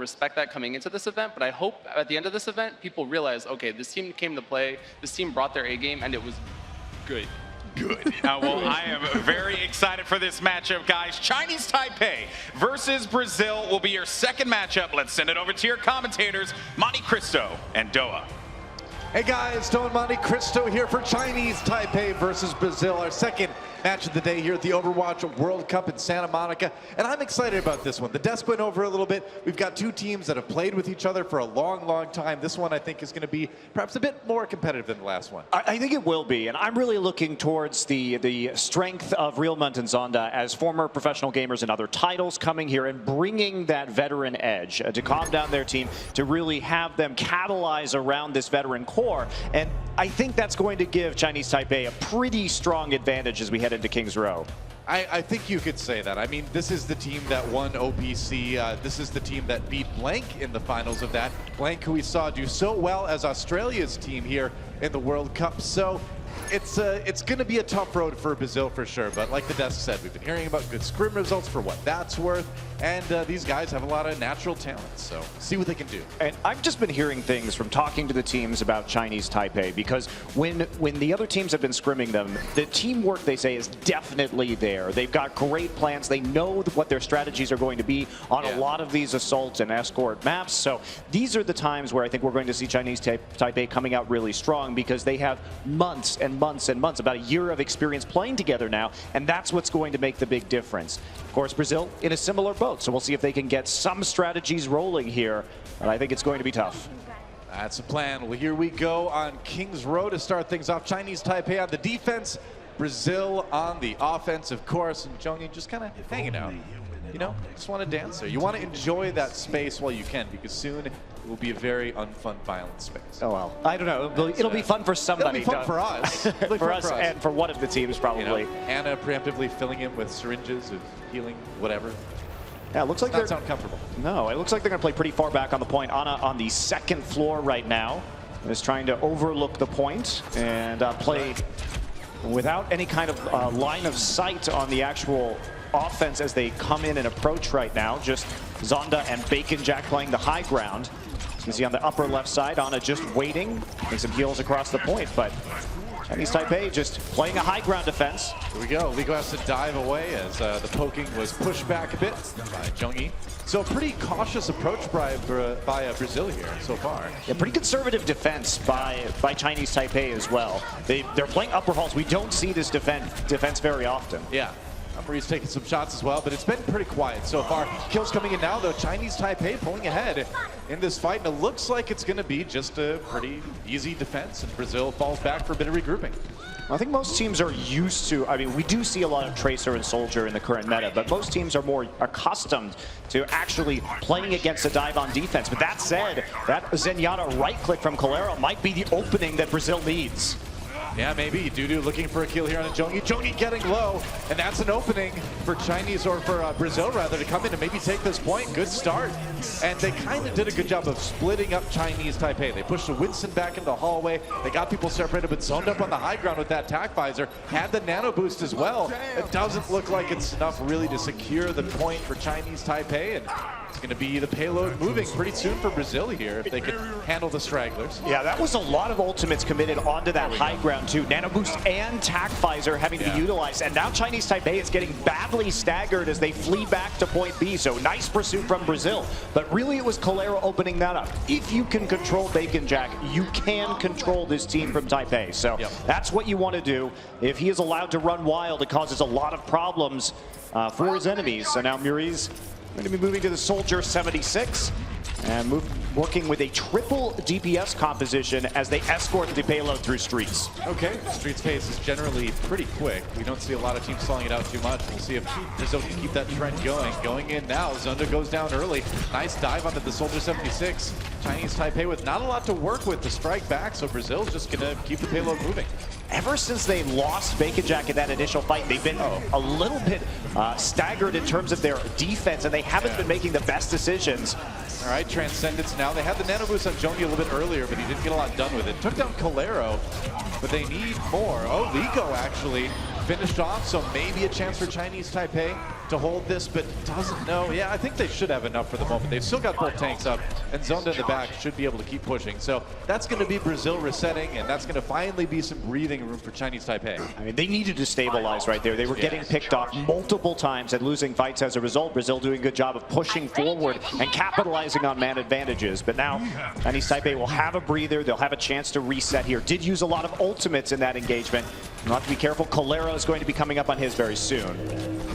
respect that coming into this event, but I hope at the end of this event, people realize, okay, this team came to play, this team brought their A game, and it was good. Good. Well, I am very excited for this matchup, guys. Chinese Taipei versus Brazil will be your second matchup. Let's send it over to your commentators, Monte Cristo and Doa. Hey guys, Doa and Monte Cristo here for Chinese Taipei versus Brazil, our second match of the day here at the Overwatch World Cup in Santa Monica. And I'm excited about this one. The desk went over a little bit. We've got two teams that have played with each other for a long, long time. This one I think is going to be perhaps a bit more competitive than the last one. I think it will be, and I'm really looking towards the strength of Real Munt and Zonda as former professional gamers and other titles coming here and bringing that veteran edge to calm down their team, to really have them catalyze around this veteran core. And I think that's going to give Chinese Taipei a pretty strong advantage as we head into King's Row. I think you could say that. I mean, this is the team that won OPC. This is the team that beat Blank in the finals of that. Blank, who we saw do so well as Australia's team here in the World Cup. So it's going to be a tough road for Brazil for sure. But like the desk said, we've been hearing about good scrim results for what that's worth. And these guys have a lot of natural talent. So see what they can do. And I've just been hearing things from talking to the teams about Chinese Taipei, because when the other teams have been scrimming them, the teamwork, they say, is definitely there. They've got great plans. They know what their strategies are going to be on a lot of these assault and escort maps. So these are the times where I think we're going to see Chinese Taipei coming out really strong, because they have months and months and months, about a year of experience playing together now, and that's what's going to make the big difference. Of course, Brazil in a similar boat, so we'll see if they can get some strategies rolling here, but I think it's going to be tough. That's the plan. Well, here we go on King's Row to start things off. Chinese Taipei on the defense, Brazil on the offense, of course, and Joni just kind of hanging out. You know, just want to dance there. You want to enjoy that space while you can, because soon it will be a very unfun, violent space. Oh, well. I don't know. It'll be fun for somebody. It'll be fun for us. For us and for one of the teams, probably. You know, Anna preemptively filling in with syringes of healing, whatever. Yeah, it looks like Doesn't sound comfortable. No, it looks like they're going to play pretty far back on the point. Anna on the second floor right now is trying to overlook the point and play without any kind of line of sight on the actual offense as they come in and approach right now. Just Zonda and Bacon Jack playing the high ground. You can see on the upper left side, Anna just waiting, getting some heals across the point, but Chinese Taipei just playing a high ground defense. Here we go. Ligo has to dive away as the poking was pushed back a bit by Jung-Yi. So a pretty cautious approach by Brazil here so far. Yeah, pretty conservative defense by Chinese Taipei as well. They're playing upper halls. We don't see this defense very often. Yeah. Marie's taking some shots as well, but it's been pretty quiet so far. Kills coming in now, though. Chinese Taipei pulling ahead in this fight, and it looks like it's going to be just a pretty easy defense, and Brazil falls back for a bit of regrouping. I think most teams are used to, I mean, we do see a lot of Tracer and Soldier in the current meta, but most teams are more accustomed to actually playing against a dive-on defense. But that said, that Zenyatta right-click from Calero might be the opening that Brazil needs. Yeah, maybe. Dudu looking for a kill here on a Jung-Yi. Jung-Yi getting low, and that's an opening for Chinese, or for Brazil rather, to come in and maybe take this point. Good start. And they kind of did a good job of splitting up Chinese Taipei. They pushed the Winston back into the hallway. They got people separated, but zoned up on the high ground with that tac visor. Had the nano boost as well. It doesn't look like it's enough really to secure the point for Chinese Taipei, and it's going to be the payload moving pretty soon for Brazil here if they can handle the stragglers. Yeah, that was a lot of ultimates committed onto that high ground too. Nano boost and tac visor having to be utilized, and now Chinese Taipei is getting badly staggered as they flee back to point B. So nice pursuit from Brazil, but really it was Calero opening that up. If you can control Bacon Jack, you can control this team from Taipei. So that's what you want to do. If he is allowed to run wild, it causes a lot of problems for his enemies. So now Muri's going to be moving to the Soldier 76 and working with a triple DPS composition as they escort the payload through Streets. Okay, Streets pace is generally pretty quick. We don't see a lot of teams slowing it out too much. We'll see if Brazil can keep that trend going. Going in now, Zonda goes down early. Nice dive onto the Soldier 76. Chinese Taipei with not a lot to work with to strike back, so Brazil's just going to keep the payload moving. Ever since they lost Bacon Jack in that initial fight, they've been a little bit staggered in terms of their defense, and they haven't been making the best decisions. All right, Transcendence now. They had the nano boost on Joni a little bit earlier, but he didn't get a lot done with it. Took down Calero, but they need more. Oh, Ligo actually finished off, so maybe a chance for Chinese Taipei. to hold this, but doesn't know. Yeah, I think they should have enough for the moment. They've still got both tanks up, and Zonda in the back should be able to keep pushing. So that's going to be Brazil resetting, and that's going to finally be some breathing room for Chinese Taipei. I mean, they needed to stabilize right there. They were getting picked off multiple times and losing fights as a result. Brazil doing a good job of pushing forward and capitalizing on man advantages. But now Chinese Taipei will have a breather. They'll have a chance to reset here. Did use a lot of ultimates in that engagement. You'll have to be careful. Calero is going to be coming up on his very soon.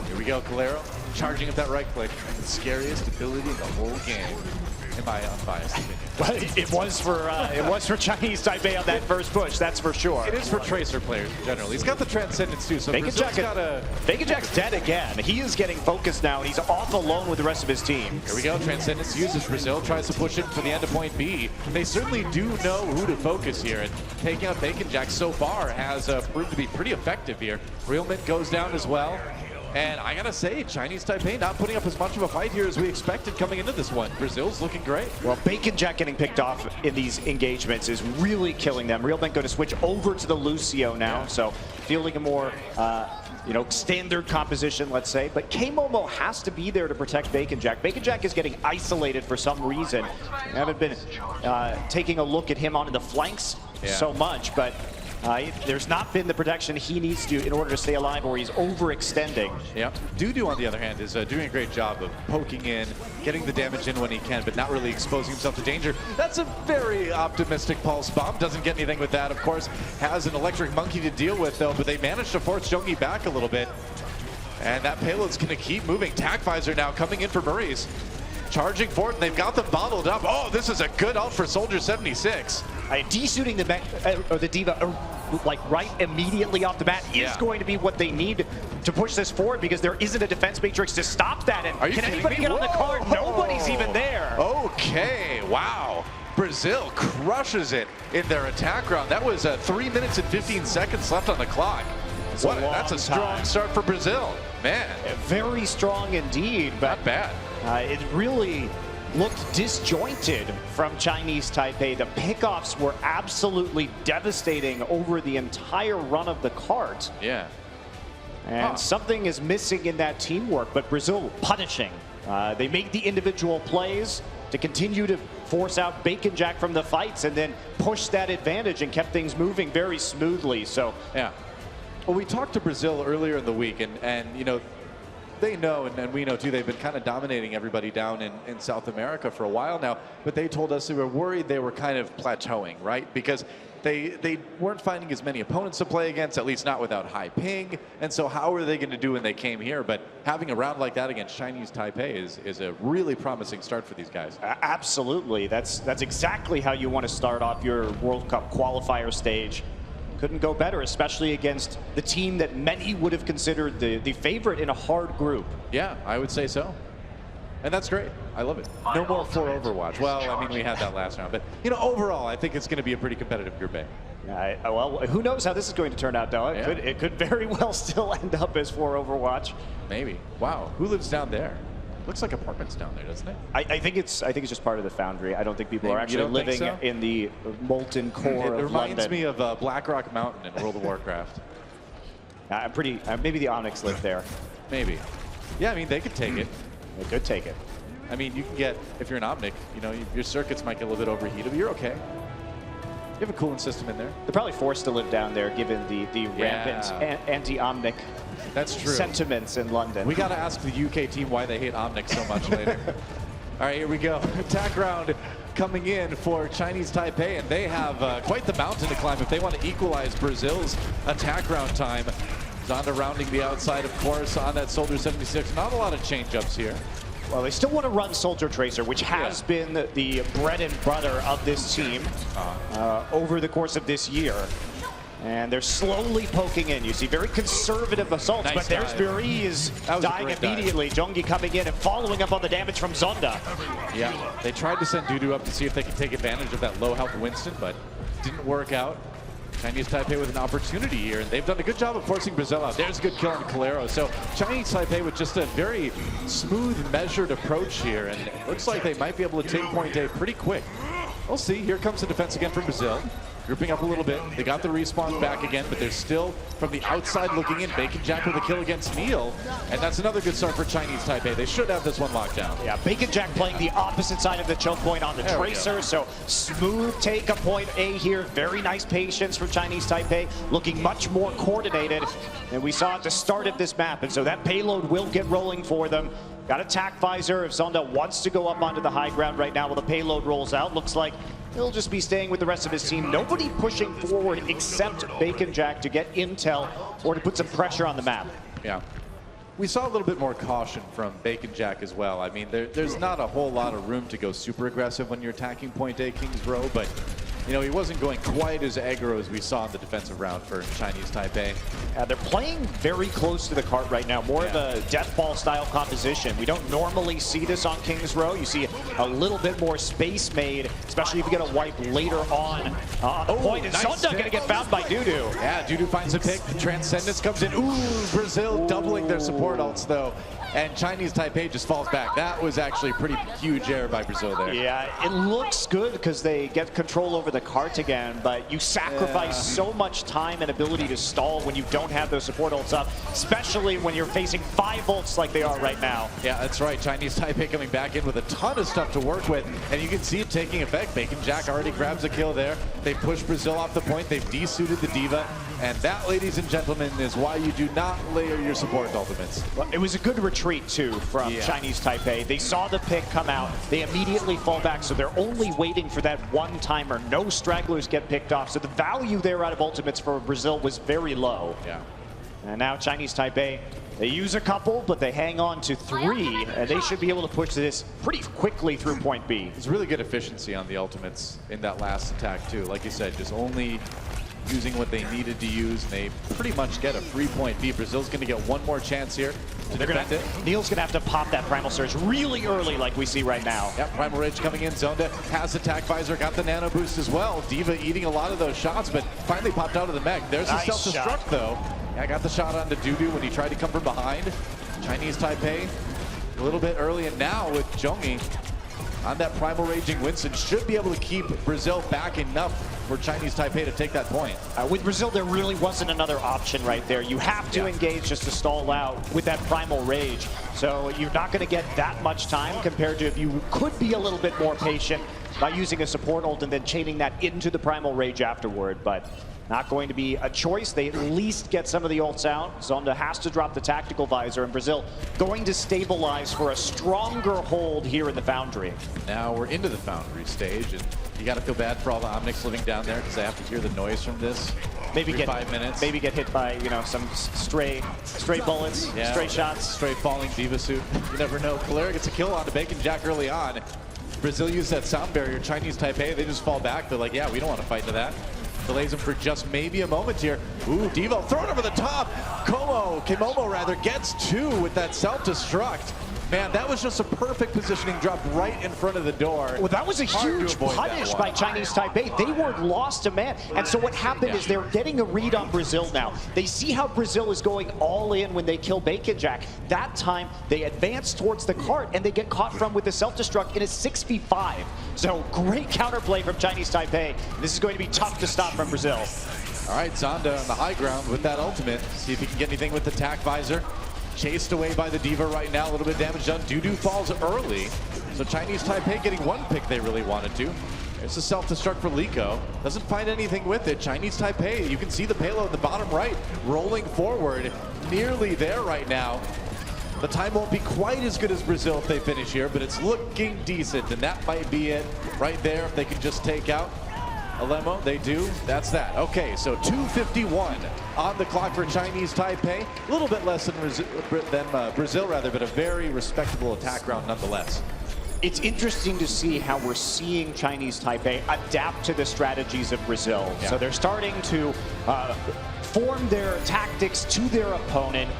Here we go, Calero charging up that right click. The scariest ability in the whole game, in my unbiased opinion. But it was for Chinese Taipei on that first push, that's for sure. It is for Tracer players in general. He's got the Transcendence too, so Bacon Jack's dead again. He is getting focused now, and he's off alone with the rest of his team. Here we go, Transcendence uses Brazil, tries to push it for the end of point B. They certainly do know who to focus here, and taking out Bacon Jack so far has proved to be pretty effective here. Realmint goes down as well. And I gotta say, Chinese Taipei not putting up as much of a fight here as we expected coming into this one. Brazil's looking great. Well, Bacon Jack getting picked off in these engagements is really killing them. Realmint going to switch over to the Lucio now, so fielding a more standard composition, let's say. But K-Momo has to be there to protect Bacon Jack. Bacon Jack is getting isolated for some reason. I haven't been taking a look at him on the flanks so much, but there's not been the protection he needs to in order to stay alive, or he's overextending. Yep. Dudu, on the other hand, is doing a great job of poking in, getting the damage in when he can, but not really exposing himself to danger. That's a very optimistic pulse bomb. Doesn't get anything with that, of course. Has an electric monkey to deal with, though, but they managed to force Jongi back a little bit. And that payload's going to keep moving. Tagvisor now coming in for Murray's. Charging forward, and they've got them bottled up. Oh, this is a good ult for Soldier 76. De-suiting the Diva like right immediately off the bat is going to be what they need to push this forward, because there isn't a defense matrix to stop that. And can anybody get on the card? Nobody's even there. Okay, wow. Brazil crushes it in their attack round. That was 3 minutes and 15 seconds left on the clock. That's a strong start for Brazil. Man. Very strong indeed. But not bad. It really looked disjointed from Chinese Taipei. The pickoffs were absolutely devastating over the entire run of the cart. Yeah. And something is missing in that teamwork, but Brazil punishing. They make the individual plays to continue to force out Bacon Jack from the fights, and then push that advantage and kept things moving very smoothly. So yeah. Well, we talked to Brazil earlier in the week, and you know, they know, and we know too, they've been kind of dominating everybody down in South America for a while now, but they told us they were worried they were kind of plateauing, right? Because they weren't finding as many opponents to play against, at least not without high ping, and so how are they going to do when they came here? But having a round like that against Chinese Taipei is a really promising start for these guys. Absolutely, that's exactly how you want to start off your World Cup qualifier stage. Couldn't go better, especially against the team that many would have considered the favorite in a hard group. Yeah, I would say so. And that's great. I love it. No more for Overwatch. Well, I mean, we had that last round. But, you know, overall, I think it's going to be a pretty competitive Group A. Well, who knows how this is going to turn out, though. It could very well still end up as for Overwatch. Maybe. Wow. Who lives down there? Looks like apartments down there, doesn't it? I think it's just part of the Foundry. I don't think people are actually living in the molten core of London. It reminds me of Blackrock Mountain in World of Warcraft. Maybe the Onyx live there. Maybe. Yeah, I mean, they could take it. They could take it. I mean, you can get, if you're an Omnic, you know, your circuits might get a little bit overheated, but you're okay. You have a cooling system in there. They're probably forced to live down there, given the rampant anti-Omnic sentiments in London. We got to ask the UK team why they hate Omnic so much later. All right, here we go. Attack round coming in for Chinese Taipei, and they have quite the mountain to climb if they want to equalize Brazil's attack round time. Zonda rounding the outside, of course, on that Soldier 76. Not a lot of change-ups here. Well, they still want to run Soldier Tracer, which has been the bread and butter of this team over the course of this year. And they're slowly poking in. You see very conservative assaults, but there's Buriz dying immediately. Jongi coming in and following up on the damage from Zonda. Yeah, they tried to send Dudu up to see if they could take advantage of that low health Winston, but didn't work out. Chinese Taipei with an opportunity here, and they've done a good job of forcing Brazil out. There's a good kill on Calero. So Chinese Taipei with just a very smooth, measured approach here, and it looks like they might be able to take point A pretty quick. We'll see. Here comes the defense again from Brazil. grouping up a little bit. They got the respawns back again, but they're still, from the outside looking in, Bacon Jack with a kill against Neil. And that's another good start for Chinese Taipei. They should have this one locked down. Yeah, Bacon Jack playing the opposite side of the choke point on the Tracer, so smooth take a point A here. Very nice patience from Chinese Taipei, looking much more coordinated than we saw at the start of this map. And so that payload will get rolling for them. Got a tac visor if Zonda wants to go up onto the high ground right now while the payload rolls out. Looks like he'll just be staying with the rest of his team. Nobody pushing forward except Bacon Jack to get intel or to put some pressure on the map. Yeah. We saw a little bit more caution from Bacon Jack as well. I mean, there's not a whole lot of room to go super aggressive when you're attacking point A Kings Row, but you know, he wasn't going quite as aggro as we saw in the defensive round for Chinese Taipei. They're playing very close to the cart right now, more of a death ball style composition. We don't normally see this on Kings Row. You see a little bit more space made, especially if you get a wipe later on the point. And Zonda gonna get found by Dudu. Yeah, Dudu finds a pick. Transcendence comes in. Ooh, Brazil doubling their support ults though. And Chinese Taipei just falls back. That was actually a pretty huge error by Brazil there. Yeah, it looks good because they get control over the cart again, but you sacrifice so much time and ability to stall when you don't have those support ults up, especially when you're facing 5 ults like they are right now. Yeah, that's right. Chinese Taipei coming back in with a ton of stuff to work with, and you can see it taking effect. Bacon Jack already grabs a kill there. They push Brazil off the point. They've desuited the D.Va, and that, ladies and gentlemen, is why you do not layer your support ultimates. Well, it was a good retreat too from Chinese Taipei. They saw the pick come out. They immediately fall back, so they're only waiting for that one timer. No stragglers get picked off, so the value there out of ultimates for Brazil was very low. Yeah. And now Chinese Taipei, they use a couple, but they hang on to 3, and they should be able to push this pretty quickly through point B. It's really good efficiency on the ultimates in that last attack too. Like you said, just only using what they needed to use, and they pretty much get a free point B. Brazil's going to get one more chance here to defend it. Neil's going to have to pop that Primal Surge really early like we see right now. Yep, Primal Rage coming in. Zonda has the tac visor, got the nano boost as well. D.Va eating a lot of those shots, but finally popped out of the mech. There's the self-destruct though. Yeah, got the shot onto Dudu when he tried to come from behind. Chinese Taipei a little bit early, and now with Zhongyi on that Primal Raging Winston should be able to keep Brazil back enough for Chinese Taipei to take that point. With Brazil, there really wasn't another option right there. You have to engage just to stall out with that Primal Rage. So you're not going to get that much time compared to if you could be a little bit more patient by using a support ult and then chaining that into the Primal Rage afterward. But not going to be a choice. They at least get some of the ults out. Zonda has to drop the tactical visor, and Brazil going to stabilize for a stronger hold here in the Foundry. Now we're into the Foundry stage, and you got to feel bad for all the Omnics living down there because they have to hear the noise from this. Maybe get 5 minutes. Maybe get hit by, you know, some stray bullets, stray shots, stray falling D.Va suit. You never know. Kalera gets a kill onto Bacon Jack early on. Brazil used that sound barrier. Chinese Taipei, they just fall back. They're like, yeah, we don't want to fight to that. Delays him for just maybe a moment here. Ooh, D.Va thrown over the top. Kimomo rather, gets 2 with that self-destruct. Man, that was just a perfect positioning, dropped right in front of the door. Well, that was a huge punish by Chinese Taipei. They were lost to man. And so what happened is they're getting a read on Brazil now. They see how Brazil is going all in when they kill Bacon Jack. That time, they advance towards the cart, and they get caught from with the self-destruct in a 6v5. So great counterplay from Chinese Taipei. This is going to be tough to stop from Brazil. All right, Zonda on the high ground with that ultimate. See if he can get anything with the tac visor. Chased away by the D.Va right now, a little bit of damage done. Dudu falls early, so Chinese Taipei getting one pick they really wanted to. There's a self-destruct for Liko. Doesn't find anything with it. Chinese Taipei, you can see the payload in the bottom right, rolling forward, nearly there right now. The time won't be quite as good as Brazil if they finish here, but it's looking decent, and that might be it right there if they can just take out Alemo. They do. That's that. Okay, so 2:51 on the clock for Chinese Taipei. A little bit less than Brazil, but a very respectable attack round nonetheless. It's interesting to see how we're seeing Chinese Taipei adapt to the strategies of Brazil. So they're starting to form their tactics to their opponent,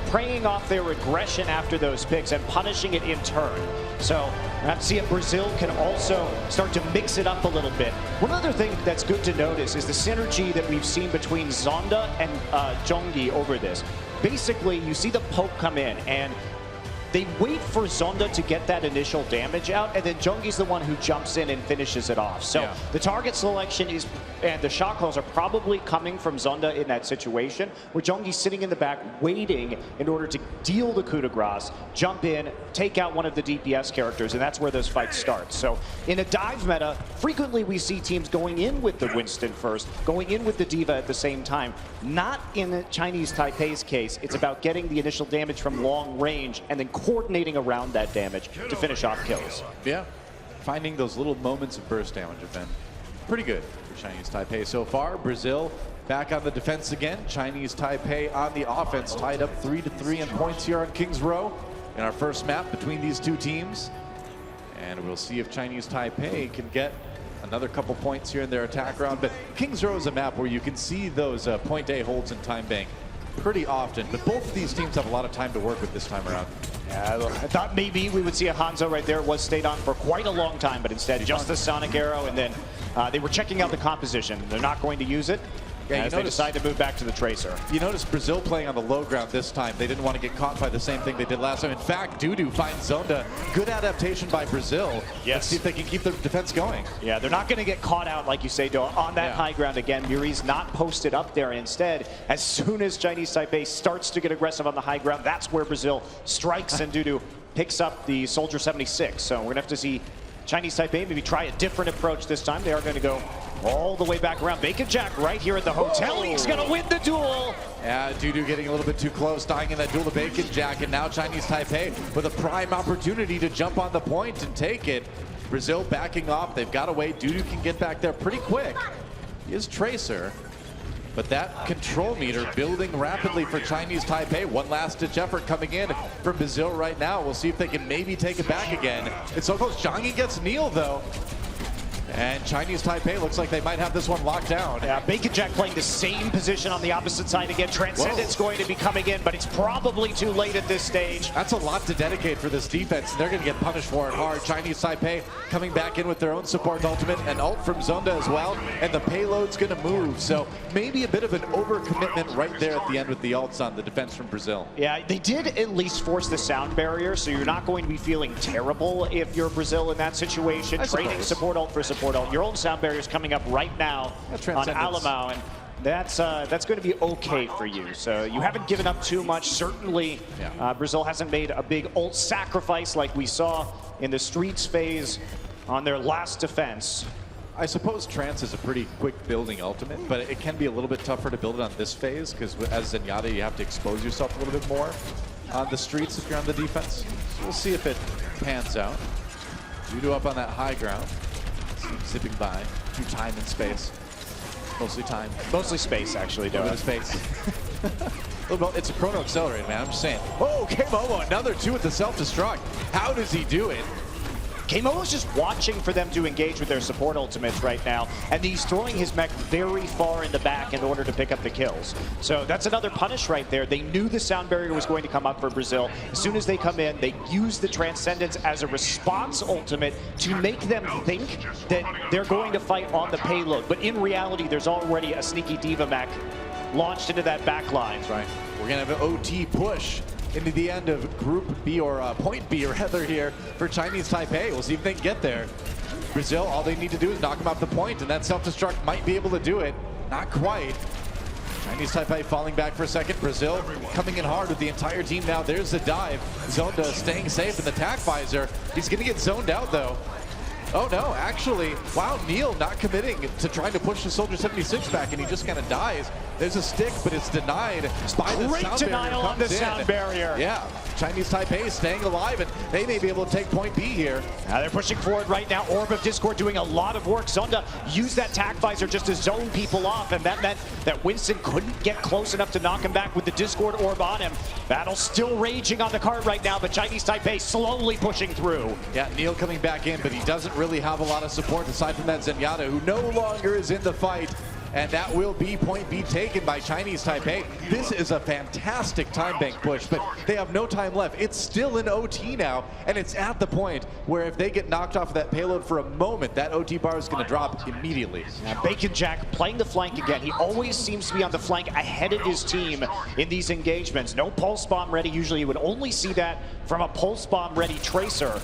preying off their aggression after those picks and punishing it in turn. So perhaps see if Brazil can also start to mix it up a little bit. One other thing that's good to notice is the synergy that we've seen between Zonda and Zhongyi over this. Basically, you see the poke come in, and they wait for Zonda to get that initial damage out, and then Jeongi's the one who jumps in and finishes it off. So the target selection is, and the shot calls are probably coming from Zonda in that situation, where Jeongi's sitting in the back waiting in order to deal the coup de grace, jump in, take out one of the DPS characters, and that's where those fights start. So in a dive meta, frequently we see teams going in with the Winston first, going in with the D.Va at the same time. Not in Chinese Taipei's case. It's about getting the initial damage from long range and then coordinating around that damage to finish off kills. Yeah, finding those little moments of burst damage have been pretty good for Chinese Taipei so far. Brazil back on the defense again. Chinese Taipei on the offense, tied up 3-3 in points here on Kings Row in our first map between these two teams. And we'll see if Chinese Taipei can get another couple points here in their attack round. But Kings Row is a map where you can see those point A holds in time bank pretty often. But both of these teams have a lot of time to work with this time around. Yeah, I thought maybe we would see a Hanzo right there. It was stayed on for quite a long time, but instead just the Sonic Arrow, and then they were checking out the composition. They're not going to use it. Yeah, as they decide to move back to the Tracer. You notice Brazil playing on the low ground this time. They didn't want to get caught by the same thing they did last time. In fact, Dudu finds Zonda. Good adaptation by Brazil. Yes. Let's see if they can keep their defense going. Yeah, they're not going to get caught out, like you say, Doa, on that high ground again. Muri's not posted up there. Instead, as soon as Chinese Taipei starts to get aggressive on the high ground, that's where Brazil strikes, and Dudu picks up the Soldier 76. So we're going to have to see Chinese Taipei maybe try a different approach this time. They are going to go all the way back around. Bacon Jack right here at the hotel. He's going to win the duel. Yeah, Dudu getting a little bit too close, dying in that duel to Bacon Jack, and now Chinese Taipei with a prime opportunity to jump on the point and take it. Brazil backing off. They've got to wait. Dudu can get back there pretty quick. He is Tracer. But that control meter building rapidly for Chinese Taipei. One last ditch effort coming in from Brazil right now. We'll see if they can maybe take it back again. It's so close. Zhangyi gets Neil though. And Chinese Taipei looks like they might have this one locked down. Yeah, Bacon Jack playing the same position on the opposite side again. Transcendence going to be coming in, but it's probably too late at this stage. That's a lot to dedicate for this defense. They're going to get punished for it hard. Chinese Taipei coming back in with their own support ultimate and ult from Zonda as well. And the payload's going to move. So maybe a bit of an overcommitment right there at the end with the ults on the defense from Brazil. Yeah, they did at least force the sound barrier, so you're not going to be feeling terrible if you're Brazil in that situation. Trading support ult for support ult. Your own sound barrier is coming up right now on Alamau, and that's going to be okay for you. So you haven't given up too much. Certainly, Brazil hasn't made a big ult sacrifice like we saw in the Streets phase on their last defense. I suppose Trance is a pretty quick building ultimate, but it can be a little bit tougher to build it on this phase because as Zenyatta, you have to expose yourself a little bit more on the Streets if you're on the defense. So we'll see if it pans out. Dudu up on that high ground. Zipping by through time and space. Mostly time. Mostly space, actually, though. Space. It's a chrono accelerator, man. I'm just saying. Oh, K-Momo, another two with the self-destruct. How does he do it? K-Momo's just watching for them to engage with their support ultimates right now, and he's throwing his mech very far in the back in order to pick up the kills. So that's another punish right there. They knew the sound barrier was going to come up for Brazil. As soon as they come in, they use the Transcendence as a response ultimate to make them think that they're going to fight on the payload. But in reality, there's already a sneaky D.Va mech launched into that back line. That's right. We're going to have an OT push into the end of Group B, or Point B rather, here for Chinese Taipei. We'll see if they can get there. Brazil, all they need to do is knock them off the point, and that self-destruct might be able to do it. Not quite. Chinese Taipei falling back for a second. Brazil coming in hard with the entire team now. There's the dive. Zonda staying safe in the tac visor. He's going to get zoned out though. Oh no, actually, wow, Neil not committing to trying to push the Soldier 76 back, and he just kind of dies. There's a stick, but it's denied by the Great sound denial on the sound barrier. Yeah, Chinese Taipei is staying alive, and they may be able to take Point B here. Now they're pushing forward right now. Orb of Discord doing a lot of work. Zonda used that tac visor just to zone people off, and that meant that Winston couldn't get close enough to knock him back with the Discord Orb on him. Battle still raging on the card right now, but Chinese Taipei slowly pushing through. Yeah, Neil coming back in, but he doesn't really have a lot of support aside from that Zenyatta, who no longer is in the fight. and that will be point B taken by Chinese Taipei. This is a fantastic time bank push, but they have no time left. It's still in OT now, and it's at the point where if they get knocked off of that payload for a moment, that OT bar is going to drop immediately. Now, Bacon Jack playing the flank again. He always seems to be on the flank ahead of his team in these engagements. No pulse bomb ready. Usually you would only see that from a pulse bomb ready Tracer.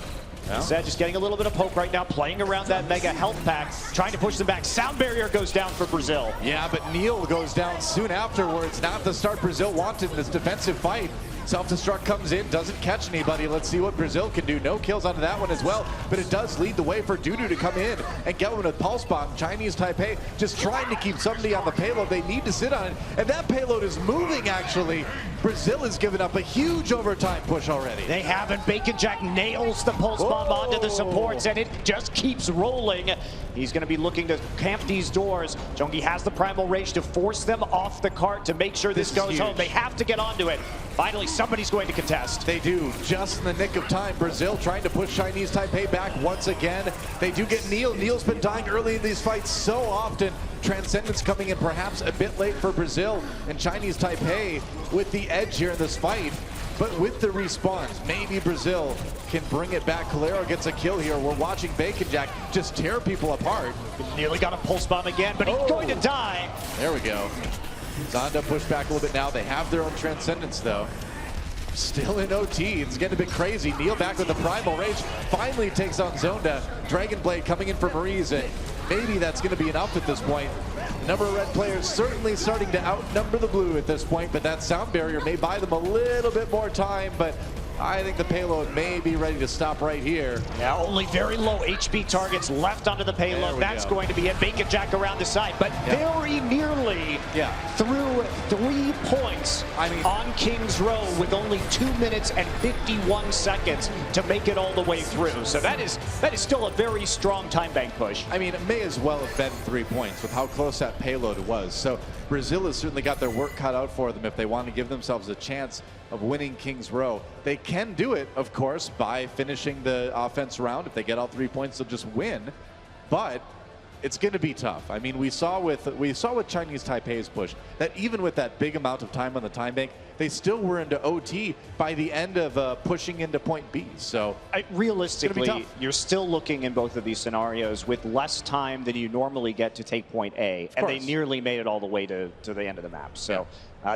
Instead, just getting a little bit of poke right now, playing around that mega health pack, trying to push them back. Sound barrier goes down for Brazil. Yeah, but Neil goes down soon afterwards. Not the start Brazil wanted in this defensive fight. Self-destruct comes in, doesn't catch anybody. Let's see what Brazil can do. No kills onto that one as well, but it does lead the way for Dudu to come in and get one with Pulse Bomb. Chinese Taipei just trying to keep somebody on the payload. They need to sit on it, and that payload is moving, actually. Brazil has given up a huge overtime push already. They haven't. Bacon Jack nails the Pulse Bomb onto the supports, and it just keeps rolling. He's going to be looking to camp these doors. Jongi has the Primal Rage to force them off the cart to make sure this goes home. They have to get onto it. Finally, somebody's going to contest. They do, just in the nick of time. Brazil trying to push Chinese Taipei back once again. They do get Neil. Neil's been dying early in these fights so often. Transcendence coming in perhaps a bit late for Brazil, and Chinese Taipei with the edge here in this fight. But with the respawns, maybe Brazil can bring it back. Calero gets a kill here. We're watching Bacon Jack just tear people apart. Nearly got a pulse bomb again, but he's going to die. There we go. Zonda pushed back a little bit now. They have their own Transcendence, though. Still in OT. It's getting a bit crazy. Neil back with the Primal Rage. Finally takes on Zonda. Dragon Blade coming in for Maurice, and maybe that's going to be enough at this point. The number of red players certainly starting to outnumber the blue at this point, but that sound barrier may buy them a little bit more time, but I think the payload may be ready to stop right here. Yeah, only very low HP targets left onto the payload. That's going to be it. Bacon Jack around the side, but very nearly through 3 points on King's Row with only 2 minutes and 51 seconds to make it all the way through. So that is still a very strong time bank push. I mean, it may as well have been 3 points with how close that payload was. So Brazil has certainly got their work cut out for them if they want to give themselves a chance of winning King's Row. They can do it, of course, by finishing the offense round. If they get all 3 points, they'll just win. But it's going to be tough. I mean, we saw with Chinese Taipei's push that even with that big amount of time on the time bank, they still were into OT by the end of pushing into point B. So realistically, you're still looking in both of these scenarios with less time than you normally get to take point A, and they nearly made it all the way to the end of the map. So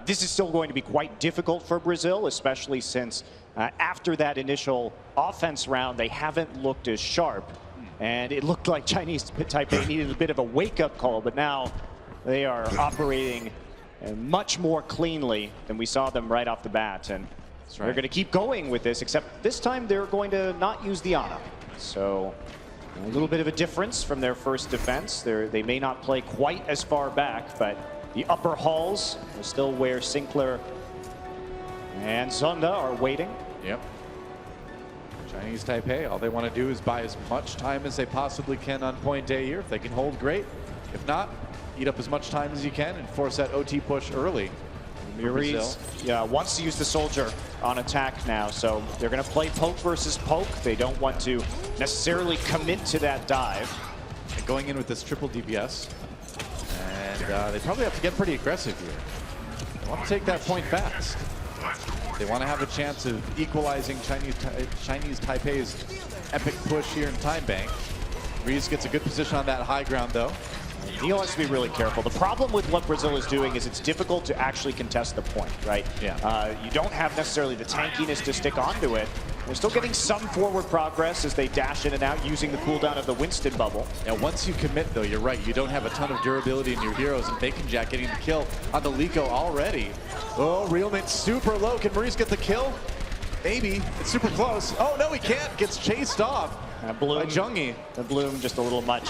this is still going to be quite difficult for Brazil, especially since after that initial offense round, they haven't looked as sharp. And it looked like Chinese Taipei needed a bit of a wake-up call, but now they are operating much more cleanly than we saw them right off the bat. And they're going to keep going with this, except this time they're going to not use the Ana. So a little bit of a difference from their first defense. They may not play quite as far back, but the upper halls are still where Sinclair and Zonda are waiting. Yep. Chinese Taipei, all they want to do is buy as much time as they possibly can on point A here. If they can hold, great. If not, eat up as much time as you can and force that OT push early. Maurice wants to use the soldier on attack now, so they're going to play poke versus poke. They don't want to necessarily commit to that dive. And going in with this triple DPS, and they probably have to get pretty aggressive here. They want to take that point fast. They want to have a chance of equalizing Chinese Taipei's epic push here in time bank. Reese gets a good position on that high ground, though. Neil has to be really careful. The problem with what Brazil is doing is it's difficult to actually contest the point, right? You don't have necessarily the tankiness to stick onto it. They're still getting some forward progress as they dash in and out using the cooldown of the Winston bubble. Now, once you commit, though, you're right. You don't have a ton of durability in your heroes, and Bacon Jack getting the kill on the Lico already. Oh, Realmint super low. Can Maurice get the kill? Maybe. It's super close. Oh, no, he can't. Gets chased off. Bloom, by Jungi. The Bloom just a little much.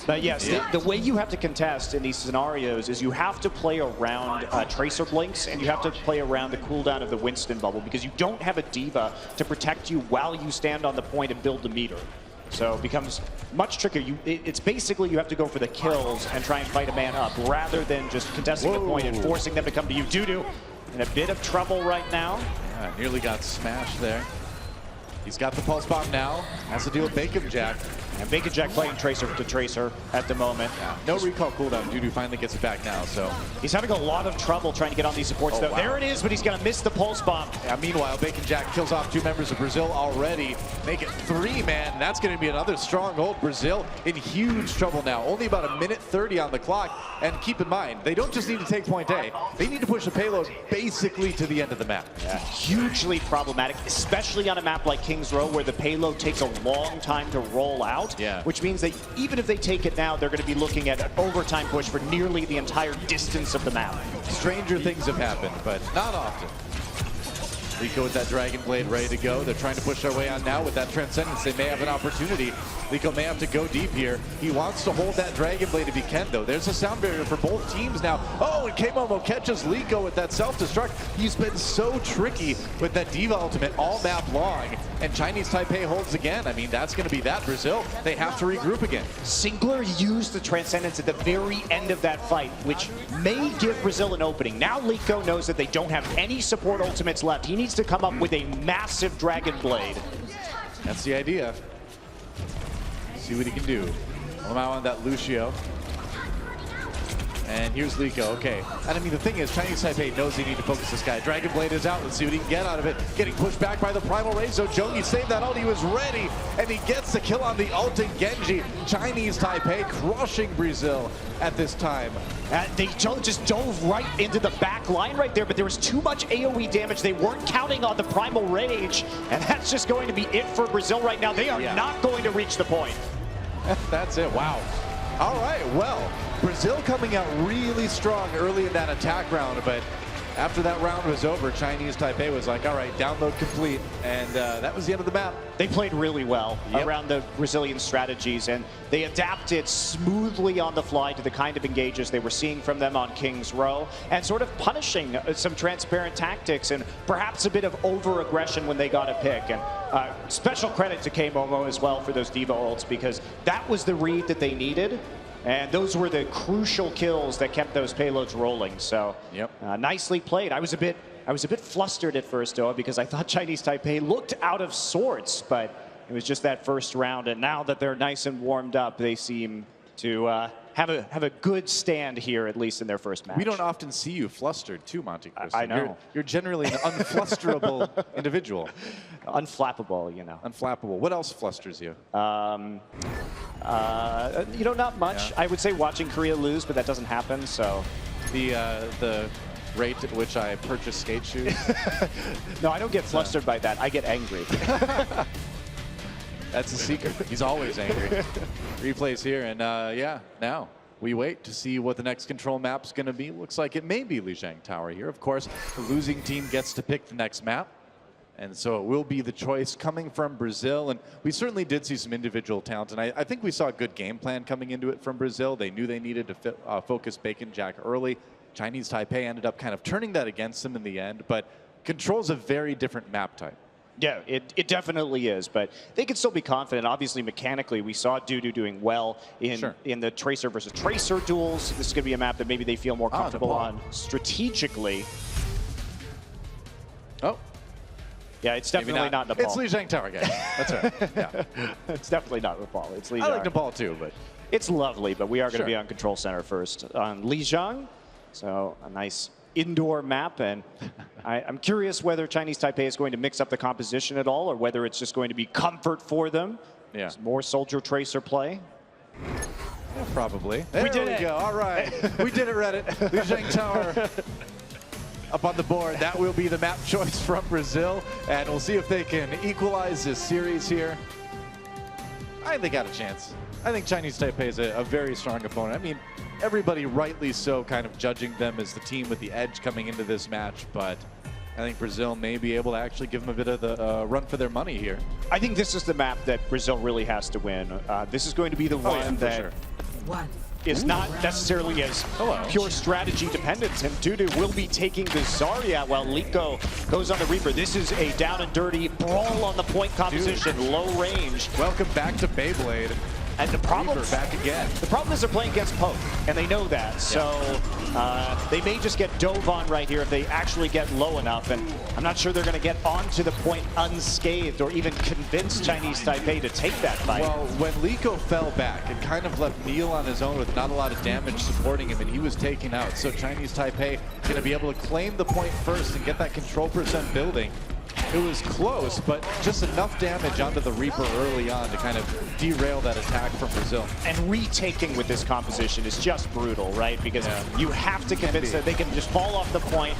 But yes, the way you have to contest in these scenarios is you have to play around Tracer Blinks, and you have to play around the cooldown of the Winston bubble, because you don't have a Diva to protect you while you stand on the point and build the meter. So it becomes much trickier. It's basically you have to go for the kills and try and fight a man up, rather than just contesting the point and forcing them to come to you. Dudu in a bit of trouble right now. Yeah, nearly got smashed there. He's got the pulse bomb now. Has to deal with Bacon Jack. And Bacon Jack playing Tracer to Tracer at the moment. Yeah. No recall cooldown. Dudu finally gets it back now, so. He's having a lot of trouble trying to get on these supports, though. Wow. There it is, but he's going to miss the pulse bomb. Yeah, meanwhile, Bacon Jack kills off 2 members of Brazil already. Make it 3, man. That's going to be another stronghold. Brazil in huge trouble now. Only about 1:30 on the clock. And keep in mind, they don't just need to take point A. They need to push the payload basically to the end of the map. Yeah, hugely problematic, especially on a map like King's Row, where the payload takes a long time to roll out. Yeah. Which means that even if they take it now, they're going to be looking at an overtime push for nearly the entire distance of the map. Stranger things have happened, but not often. Liko with that Dragon Blade ready to go. They're trying to push their way on now with that Transcendence. They may have an opportunity. Liko may have to go deep here. He wants to hold that Dragon Blade if he can, though. There's a sound barrier for both teams now. Oh, and K-Momo catches Liko with that self-destruct. He's been so tricky with that Diva ultimate all map long. And Chinese Taipei holds again. I mean, that's going to be that. Brazil, they have to regroup again. Singler used the Transcendence at the very end of that fight, which may give Brazil an opening. Now Liko knows that they don't have any support ultimates left. He needs to come up with a massive Dragon Blade. That's the idea. See what he can do. I'm out on that Lucio. And here's Liko, okay. And I mean, the thing is, Chinese Taipei knows they need to focus this guy. Dragon Blade is out. Let's see what he can get out of it. Getting pushed back by the Primal Ray. So Jogi saved that ult. He was ready. And he gets the kill on the ult to Genji. Chinese Taipei crushing Brazil at this time. They just dove right into the back line right there, but there was too much AoE damage. They weren't counting on the Primal Rage. And that's just going to be it for Brazil right now. They are not going to reach the point. That's it. Wow. All right, well, Brazil coming out really strong early in that attack round, but after that round was over, Chinese Taipei was like, all right, download complete, and that was the end of the map. They played really well around the Brazilian strategies, and they adapted smoothly on the fly to the kind of engages they were seeing from them on King's Row, and sort of punishing some transparent tactics and perhaps a bit of over-aggression when they got a pick. And special credit to K-Momo as well for those Diva ults, because that was the read that they needed. And those were the crucial kills that kept those payloads rolling. So nicely played. I was a bit flustered at first, though, because I thought Chinese Taipei looked out of sorts, but it was just that first round. And now that they're nice and warmed up, they seem to have a good stand here, at least in their first match. We don't often see you flustered, too, Monte Cristo. I know. You're generally an unflusterable individual. Unflappable, you know. Unflappable. What else flusters you? You know, not much. Yeah. I would say watching Korea lose, but that doesn't happen, so. The rate at which I purchase skate shoes. No, I don't get flustered by that. I get angry. That's a secret. He's always angry. Replays here, and yeah, now we wait to see what the next control map's going to be. Looks like it may be Lijiang Tower here. Of course, the losing team gets to pick the next map. And so it will be the choice coming from Brazil. And we certainly did see some individual talent. And I think we saw a good game plan coming into it from Brazil. They knew they needed to focus Bacon Jack early. Chinese Taipei ended up kind of turning that against them in the end. But Control's a very different map type. Yeah, it definitely is, but they can still be confident. Obviously, mechanically, we saw Dudu doing well in the Tracer versus Tracer duels. This is going to be a map that maybe they feel more comfortable on strategically. Oh. Yeah, it's definitely not Nepal. It's Lijiang Tower, guys. That's right. Yeah. It's definitely not Nepal. It's Lijiang. I like Nepal, too, but... It's lovely, but we are going to be on Control Center first on Lijiang. So a nice indoor map, and I'm curious whether Chinese Taipei is going to mix up the composition at all, or whether it's just going to be comfort for them. Yeah. More Soldier Tracer play. Yeah, probably. There we go. All right. We did it, Reddit. Lijiang Tower up on the board. That will be the map choice from Brazil, and we'll see if they can equalize this series here. I think they got a chance. I think Chinese Taipei is a very strong opponent. I mean, everybody rightly so kind of judging them as the team with the edge coming into this match, but I think Brazil may be able to actually give them a bit of the run for their money here. I think this is the map that Brazil really has to win. This is going to be the one that is not necessarily as pure strategy dependent, and Dudu will be taking the Zarya while Liko goes on the Reaper. This is a down and dirty brawl on the point composition, low range. Welcome back to Beyblade. And the problem, Reaper back again. the problem is they're playing against Poke, and they know that. So they may just get dove on right here if they actually get low enough. And I'm not sure they're going to get onto the point unscathed or even convince Chinese Taipei to take that fight. Well, when Liko fell back, it kind of left Neil on his own with not a lot of damage supporting him, and he was taken out. So Chinese Taipei going to be able to claim the point first and get that control percent building. It was close, but just enough damage onto the Reaper early on to kind of derail that attack from Brazil. And retaking with this composition is just brutal, right? Because you have to convince that they can just fall off the point,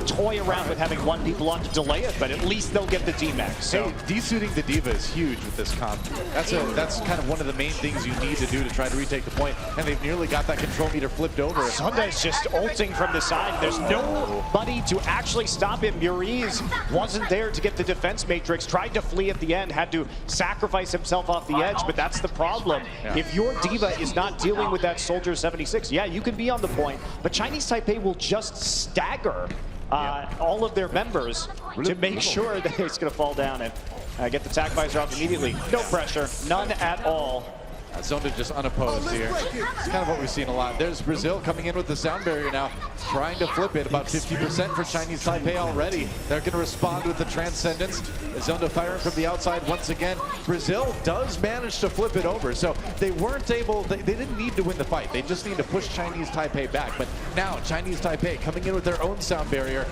toy around with having one people on to delay it, but at least they'll get the D-Max. So Hey, desuiting the Diva is huge with this comp. That's kind of one of the main things you need to do to try to retake the point, and they've nearly got that control meter flipped over. Sunday's just ulting from the side. There's nobody to actually stop him. Muriz wasn't there to get the defense matrix, tried to flee at the end, had to sacrifice himself off the edge, but that's the problem. If your Diva is not dealing with that Soldier 76, yeah, you can be on the point, but Chinese Taipei will just stagger all of their members to make sure that he's going to fall down and get the tac visor off immediately. No pressure, none at all. Zonda just unopposed here. It's kind of what we've seen a lot. There's Brazil coming in with the sound barrier now, trying to flip it. About 50% for Chinese Taipei already. They're going to respond with the Transcendence. Zonda firing from the outside once again. Brazil does manage to flip it over, so they weren't able, they didn't need to win the fight. They just need to push Chinese Taipei back. But now Chinese Taipei coming in with their own sound barrier.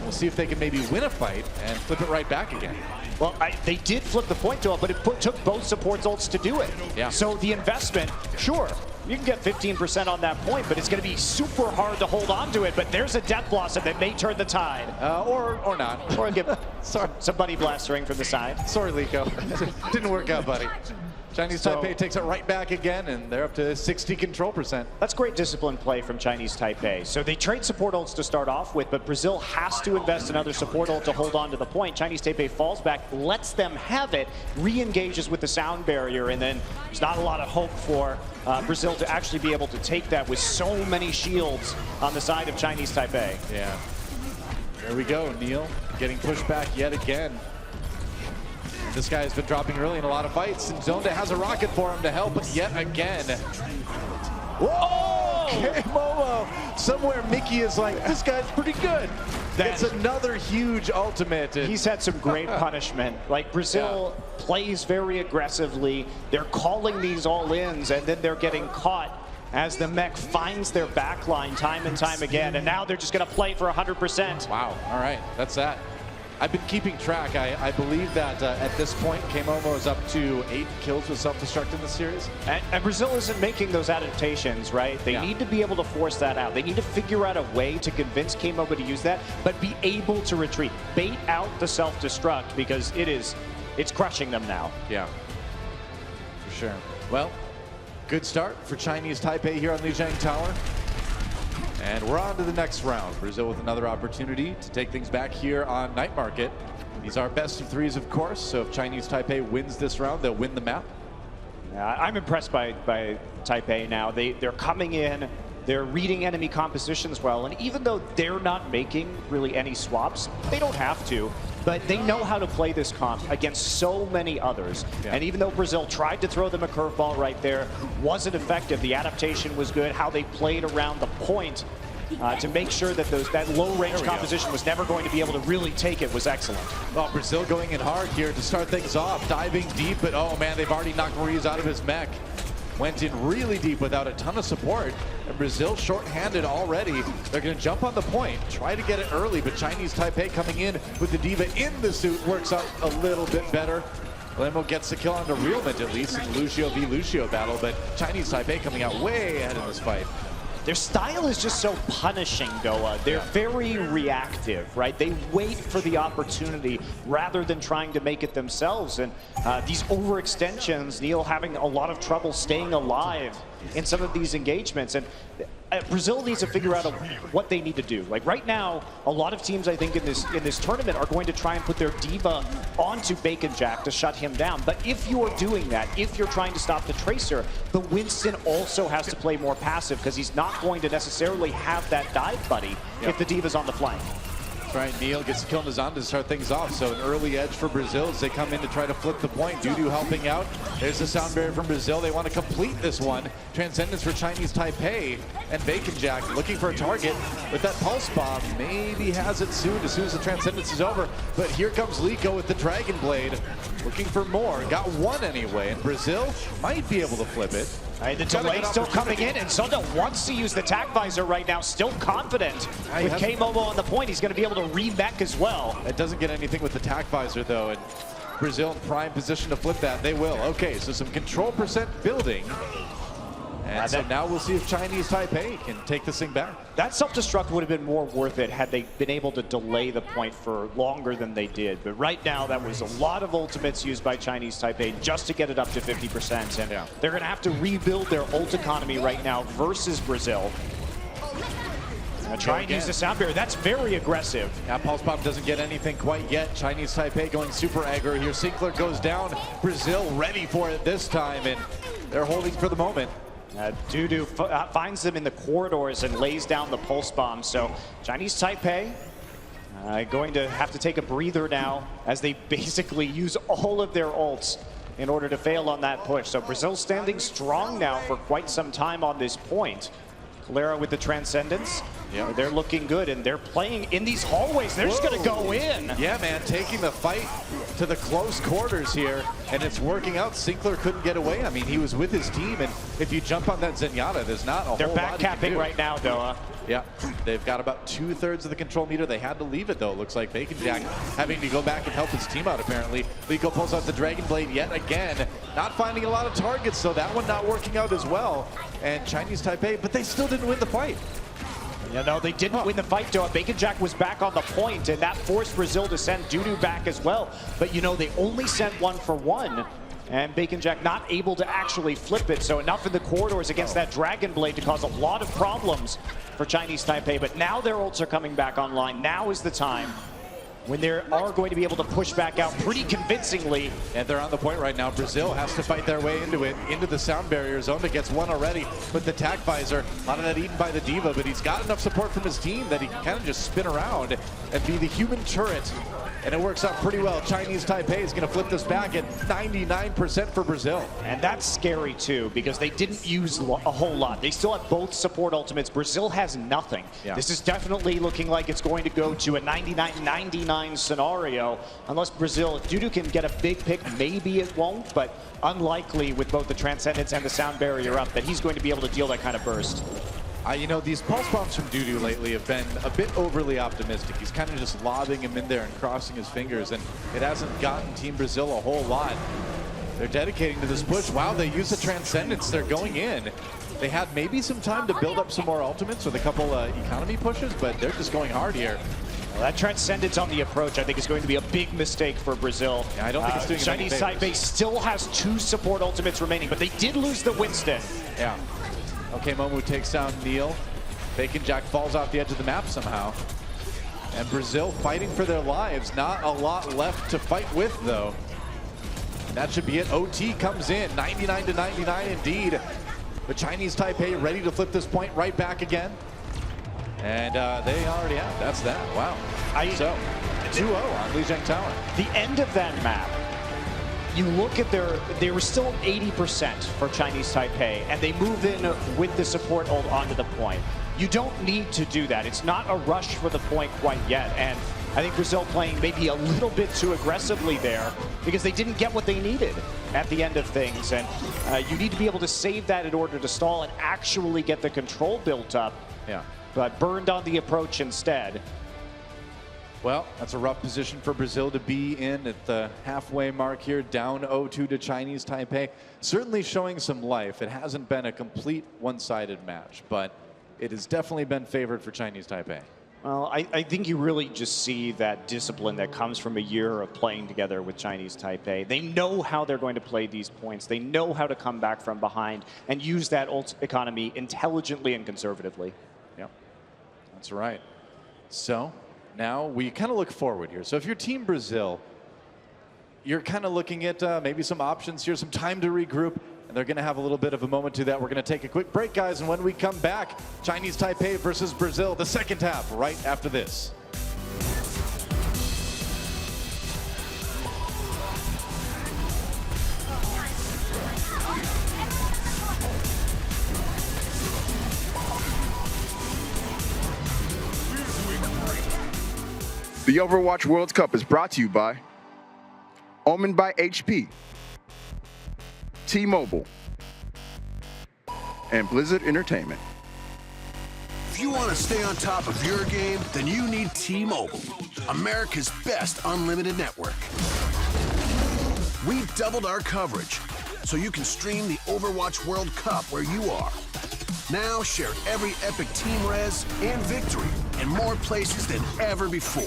We'll see if they can maybe win a fight and flip it right back again. Well, they did flip the point to it, but it took both support ults to do it. Yeah. So the investment, sure, you can get 15% on that point, but it's going to be super hard to hold on to it. But there's a Death Blossom that may turn the tide. Or not. Or give some Buddy Blastering from the side. Sorry, Liko. Didn't work out, buddy. Chinese Taipei takes it right back again, and they're up to 60 control percent. That's great discipline play from Chinese Taipei. So they trade support ults to start off with, but Brazil has to invest another support ult to hold on to the point. Chinese Taipei falls back, lets them have it, re-engages with the sound barrier, and then there's not a lot of hope for Brazil to actually be able to take that with so many shields on the side of Chinese Taipei. Yeah. There we go, Neil getting pushed back yet again. This guy has been dropping early in a lot of fights, and Zonda has a rocket for him to help yet again. Whoa! K-Momo! Somewhere Mickey is like, this guy's pretty good. It's another huge ultimate. He's had some great punishment. Like, Brazil plays very aggressively. They're calling these all-ins, and then they're getting caught as the mech finds their backline time and time again, and now they're just going to play for 100%. Wow, all right, that's that. I've been keeping track. I believe that at this point, K-Momo is up to 8 kills with self-destruct in the series. And Brazil isn't making those adaptations, right? They need to be able to force that out. They need to figure out a way to convince K-Momo to use that, but be able to retreat. Bait out the self-destruct, because it's crushing them now. Yeah, for sure. Well, good start for Chinese Taipei here on Lijiang Tower. And we're on to the next round. Brazil with another opportunity to take things back here on Night Market. These are best of threes, of course, so if Chinese Taipei wins this round, they'll win the map. I'm impressed by Taipei now. They're coming in, they're reading enemy compositions well, and even though they're not making really any swaps, they don't have to, but they know how to play this comp against so many others. And even though Brazil tried to throw them a curveball right there, wasn't effective. The adaptation was good, how they played around the point to make sure that that low-range composition was never going to be able to really take it was excellent. Well, Brazil going in hard here to start things off, diving deep, but oh man, they've already knocked Ruiz out of his mech. Went in really deep without a ton of support, and Brazil short-handed already. They're going to jump on the point, try to get it early, but Chinese Taipei coming in with the Diva in the suit works out a little bit better. Lemo gets the kill onto Realment, at least, in the Lucio v. Lucio battle, but Chinese Taipei coming out way ahead in this fight. Their style is just so punishing, Doa. They're very reactive, right? They wait for the opportunity rather than trying to make it themselves. And these overextensions, Neil having a lot of trouble staying alive in some of these engagements. And Brazil needs to figure out what they need to do. Like right now, a lot of teams I think in this tournament are going to try and put their Diva onto Bacon Jack to shut him down. But if you're doing that, if you're trying to stop the Tracer, the Winston also has to play more passive because he's not going to necessarily have that dive buddy if the Diva's on the flank. Right, Neil gets the kill on the Zonda to start things off. So an early edge for Brazil as they come in to try to flip the point. Dudu helping out. There's the sound barrier from Brazil. They want to complete this one. Transcendence for Chinese Taipei. And Bacon Jack looking for a target with that pulse bomb. Maybe has it soon as the Transcendence is over. But here comes Liko with the Dragon Blade. Looking for more. Got one anyway. And Brazil might be able to flip it. The delay still coming in, and Zonda wants to use the tac visor right now, still confident. With K-Momo on the point, he's going to be able to re-mech as well. It doesn't get anything with the tac visor, though, and Brazil in prime position to flip that. They will. Okay, so some control percent building. And so now we'll see if Chinese Taipei can take this thing back. That self-destruct would have been more worth it had they been able to delay the point for longer than they did. But right now, that was a lot of ultimates used by Chinese Taipei just to get it up to 50%. And they're going to have to rebuild their ult economy right now versus Brazil. Try and use the sound barrier. That's very aggressive. Pulse Bomb doesn't get anything quite yet. Chinese Taipei going super aggro here. Sinclair goes down. Brazil ready for it this time, and they're holding for the moment. Dudu finds them in the corridors and lays down the pulse bomb. So Chinese Taipei going to have to take a breather now as they basically use all of their ults in order to fail on that push. So Brazil standing strong now for quite some time on this point. Calera with the Transcendence. Yeah, they're looking good, and they're playing in these hallways. They're just going to go in. Yeah, man, taking the fight to the close quarters here, and it's working out. Sinclair couldn't get away. I mean, he was with his team, and if you jump on that Zenyatta, there's not a whole lot. They're back capping right now, Doa. Yeah, they've got about 2/3 of the control meter. They had to leave it, though. Looks like Bacon Jack having to go back and help his team out, apparently. Liko pulls out the Dragon Blade yet again. Not finding a lot of targets, so that one not working out as well. And Chinese Taipei, but they still didn't win the fight. Yeah, no, they didn't win the fight, Doa. Bacon Jack was back on the point, and that forced Brazil to send Dudu back as well. But, you know, they only sent 1 for 1. And Bacon Jack not able to actually flip it. So enough in the corridors against that Dragon Blade to cause a lot of problems for Chinese Taipei. But now their ults are coming back online. Now is the time when they are going to be able to push back out pretty convincingly. And they're on the point right now. Brazil has to fight their way into it, into the sound barrier. Zonda gets one already with the tac visor. A lot of that eaten by the Diva, but he's got enough support from his team that he can kind of just spin around and be the human turret. And it works out pretty well. Chinese Taipei is going to flip this back at 99% for Brazil. And that's scary too, because they didn't use a whole lot. They still have both support ultimates. Brazil has nothing. Yeah. This is definitely looking like it's going to go to a 99-99 scenario. Unless Brazil, if Dudu can get a big pick, maybe it won't, but unlikely with both the Transcendence and the sound barrier up that he's going to be able to deal that kind of burst. You know, these pulse bombs from Dudu lately have been a bit overly optimistic. He's kind of just lobbing him in there and crossing his fingers, and it hasn't gotten Team Brazil a whole lot. They're dedicating to this push. Wow, they use the Transcendence. They're going in. They had maybe some time to build up some more ultimates with a couple economy pushes, but they're just going hard here. Well, that Transcendence on the approach, I think, is going to be a big mistake for Brazil. Yeah, I don't think it's doing Chinese Taipei still has 2 support ultimates remaining, but they did lose the Winston. Yeah. Okay, Momu takes down Neil. Bacon Jack falls off the edge of the map somehow. And Brazil fighting for their lives. Not a lot left to fight with, though. That should be it. OT comes in, 99-99 indeed. The Chinese Taipei ready to flip this point right back again. And they already have. That's that. Wow. So, 2-0 on Lijiang Tower. The end of that map, you look at they were still 80% for Chinese Taipei, and they move in with the support ult onto the point. You don't need to do that. It's not a rush for the point quite yet, and I think Brazil playing maybe a little bit too aggressively there because they didn't get what they needed at the end of things, and you need to be able to save that in order to stall and actually get the control built up. Yeah. But burned on the approach instead. Well, that's a rough position for Brazil to be in at the halfway mark here, down 0-2 to Chinese Taipei. Certainly showing some life. It hasn't been a complete one-sided match, but it has definitely been favored for Chinese Taipei. Well, I think you really just see that discipline that comes from a year of playing together with Chinese Taipei. They know how they're going to play these points. They know how to come back from behind and use that ult economy intelligently and conservatively. Yeah, that's right. So now we kind of look forward here. So if you're Team Brazil, you're kind of looking at maybe some options here, some time to regroup, and they're going to have a little bit of a moment to that. We're going to take a quick break, guys, and when we come back, Chinese Taipei versus Brazil, the second half, right after this. The Overwatch World Cup is brought to you by Omen by HP, T-Mobile, and Blizzard Entertainment. If you want to stay on top of your game, then you need T-Mobile, America's best unlimited network. We've doubled our coverage, so you can stream the Overwatch World Cup where you are. Now share every epic team res and victory in more places than ever before.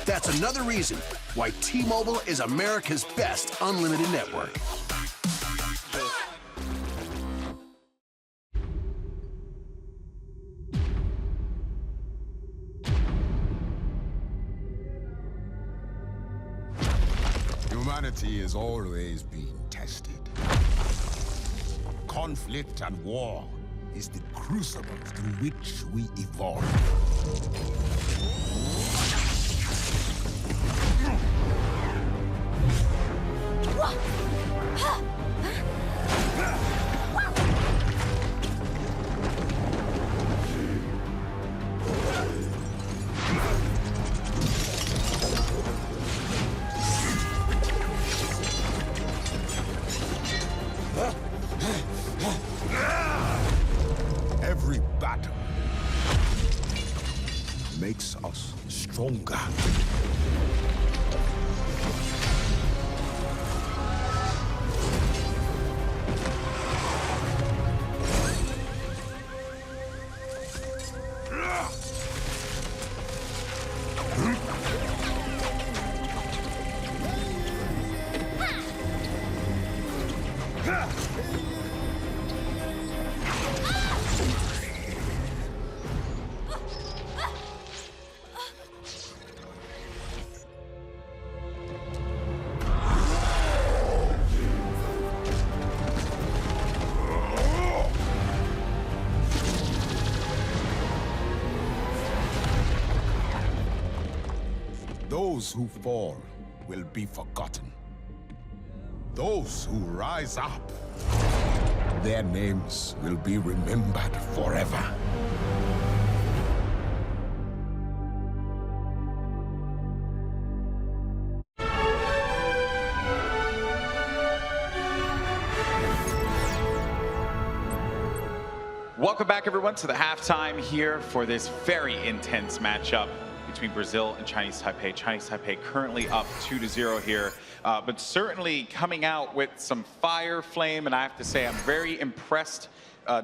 That's another reason why T-Mobile is America's best unlimited network. Humanity is always being tested. Conflict and war is the crucible through which we evolve. Every battle makes us stronger. Those who fall will be forgotten. Those who rise up, their names will be remembered forever. Welcome back, everyone, to the halftime here for this very intense matchup between Brazil and Chinese Taipei. Chinese Taipei currently up 2-0 here, but certainly coming out with some fire, flame, and I have to say I'm very impressed.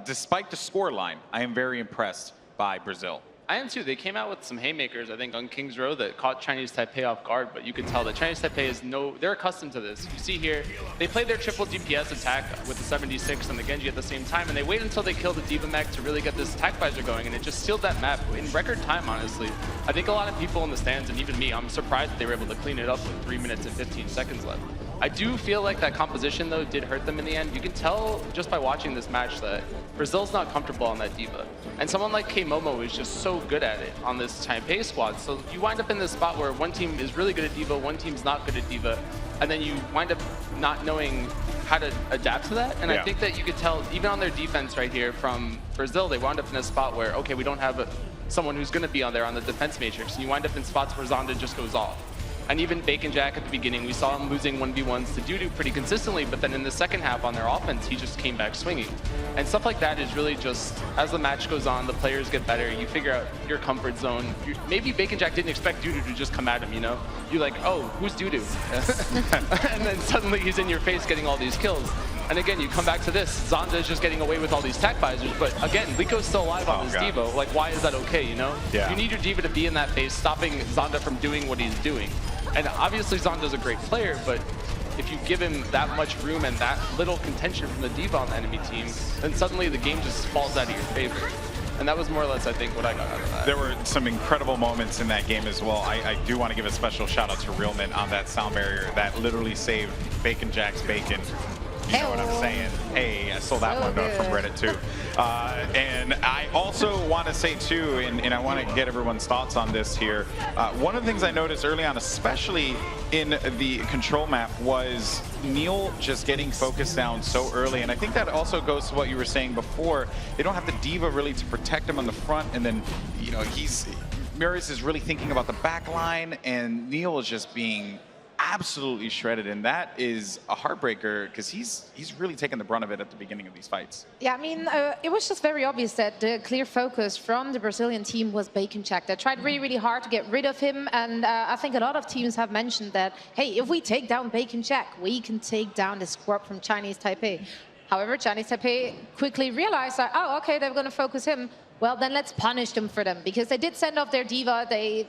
Despite the scoreline, I am very impressed by Brazil. I am too. They came out with some haymakers, I think, on King's Row that caught Chinese Taipei off guard, but you could tell that Chinese Taipei is they're accustomed to this. You see here, they played their triple DPS attack with the 76 and the Genji at the same time, and they wait until they kill the D.Va mech to really get this attack visor going, and it just sealed that map in record time, honestly. I think a lot of people in the stands, and even me, I'm surprised that they were able to clean it up with 3 minutes and 15 seconds left. I do feel like that composition, though, did hurt them in the end. You can tell just by watching this match that Brazil's not comfortable on that D.Va. And someone like K-Momo is just so good at it on this Taipei squad. So you wind up in this spot where one team is really good at D.Va, one team's not good at D.Va, and then you wind up not knowing how to adapt to that. And I think that you could tell, even on their defense right here from Brazil, they wound up in a spot where, okay, we don't have someone who's going to be on there on the defense matrix. And you wind up in spots where Zonda just goes off. And even Bacon Jack at the beginning, we saw him losing 1v1s to Dudu pretty consistently, but then in the second half on their offense, he just came back swinging. And stuff like that is really just, as the match goes on, the players get better, you figure out your comfort zone. Maybe Bacon Jack didn't expect Dudu to just come at him, you know? You're like, oh, who's Dudu? And then suddenly he's in your face getting all these kills. And again, you come back to this, Zonda is just getting away with all these tac visors, but again, Lico's still alive on his D.Va. Like, why is that okay, you know? You need your D.Va to be in that phase, stopping Zonda from doing what he's doing. And obviously Zonda's a great player, but if you give him that much room and that little contention from the D.Va on the enemy team, then suddenly the game just falls out of your favor. And that was more or less, I think, what I got out of that. There were some incredible moments in that game as well. I do want to give a special shout out to Realman on that sound barrier that literally saved Bacon Jack's bacon. You know what I'm saying? Hey, I stole that one from Reddit too. And I also want to say too, and I want to get everyone's thoughts on this here. One of the things I noticed early on, especially in the control map was Neil just getting focused down so early. And I think that also goes to what you were saying before. They don't have the diva really to protect him on the front. And then, you know, Murius is really thinking about the back line, and Neil is just being absolutely shredded, and that is a heartbreaker because he's really taken the brunt of it at the beginning of these fights. Yeah, I mean, it was just very obvious that the clear focus from the Brazilian team was Bacon Check. They tried really, really hard to get rid of him, and I think a lot of teams have mentioned that, hey, if we take down Bacon Check, we can take down the squad from Chinese Taipei. However, Chinese Taipei quickly realized that, oh, okay, they're going to focus him. Well, then let's punish them for them, because they did send off their diva. They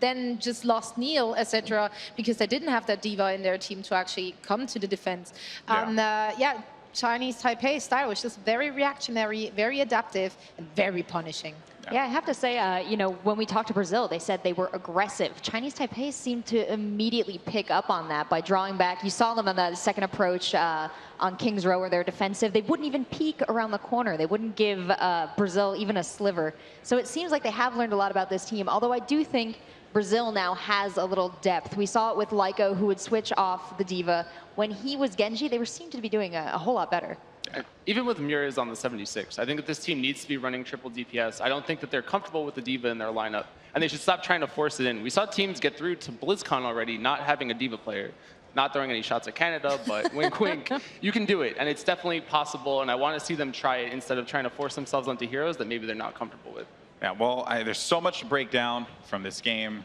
then just lost Neil, etc., because they didn't have that diva in their team to actually come to the defense. And yeah, Chinese Taipei style was just very reactionary, very adaptive, and very punishing. Yeah, I have to say, you know, when we talked to Brazil, they said they were aggressive. Chinese Taipei seemed to immediately pick up on that by drawing back. You saw them on the second approach on King's Row where they're defensive. They wouldn't even peek around the corner. They wouldn't give Brazil even a sliver. So it seems like they have learned a lot about this team, although I do think Brazil now has a little depth. We saw it with Lyco, who would switch off the diva. When he was Genji, they seemed to be doing a whole lot better. Even with Murias on the 76, I think that this team needs to be running triple DPS. I don't think that they're comfortable with the diva in their lineup, and they should stop trying to force it in. We saw teams get through to BlizzCon already not having a diva player. Not throwing any shots at Canada, but wink, wink, you can do it, and it's definitely possible, and I want to see them try it instead of trying to force themselves onto heroes that maybe they're not comfortable with. Yeah, well, there's so much to break down from this game.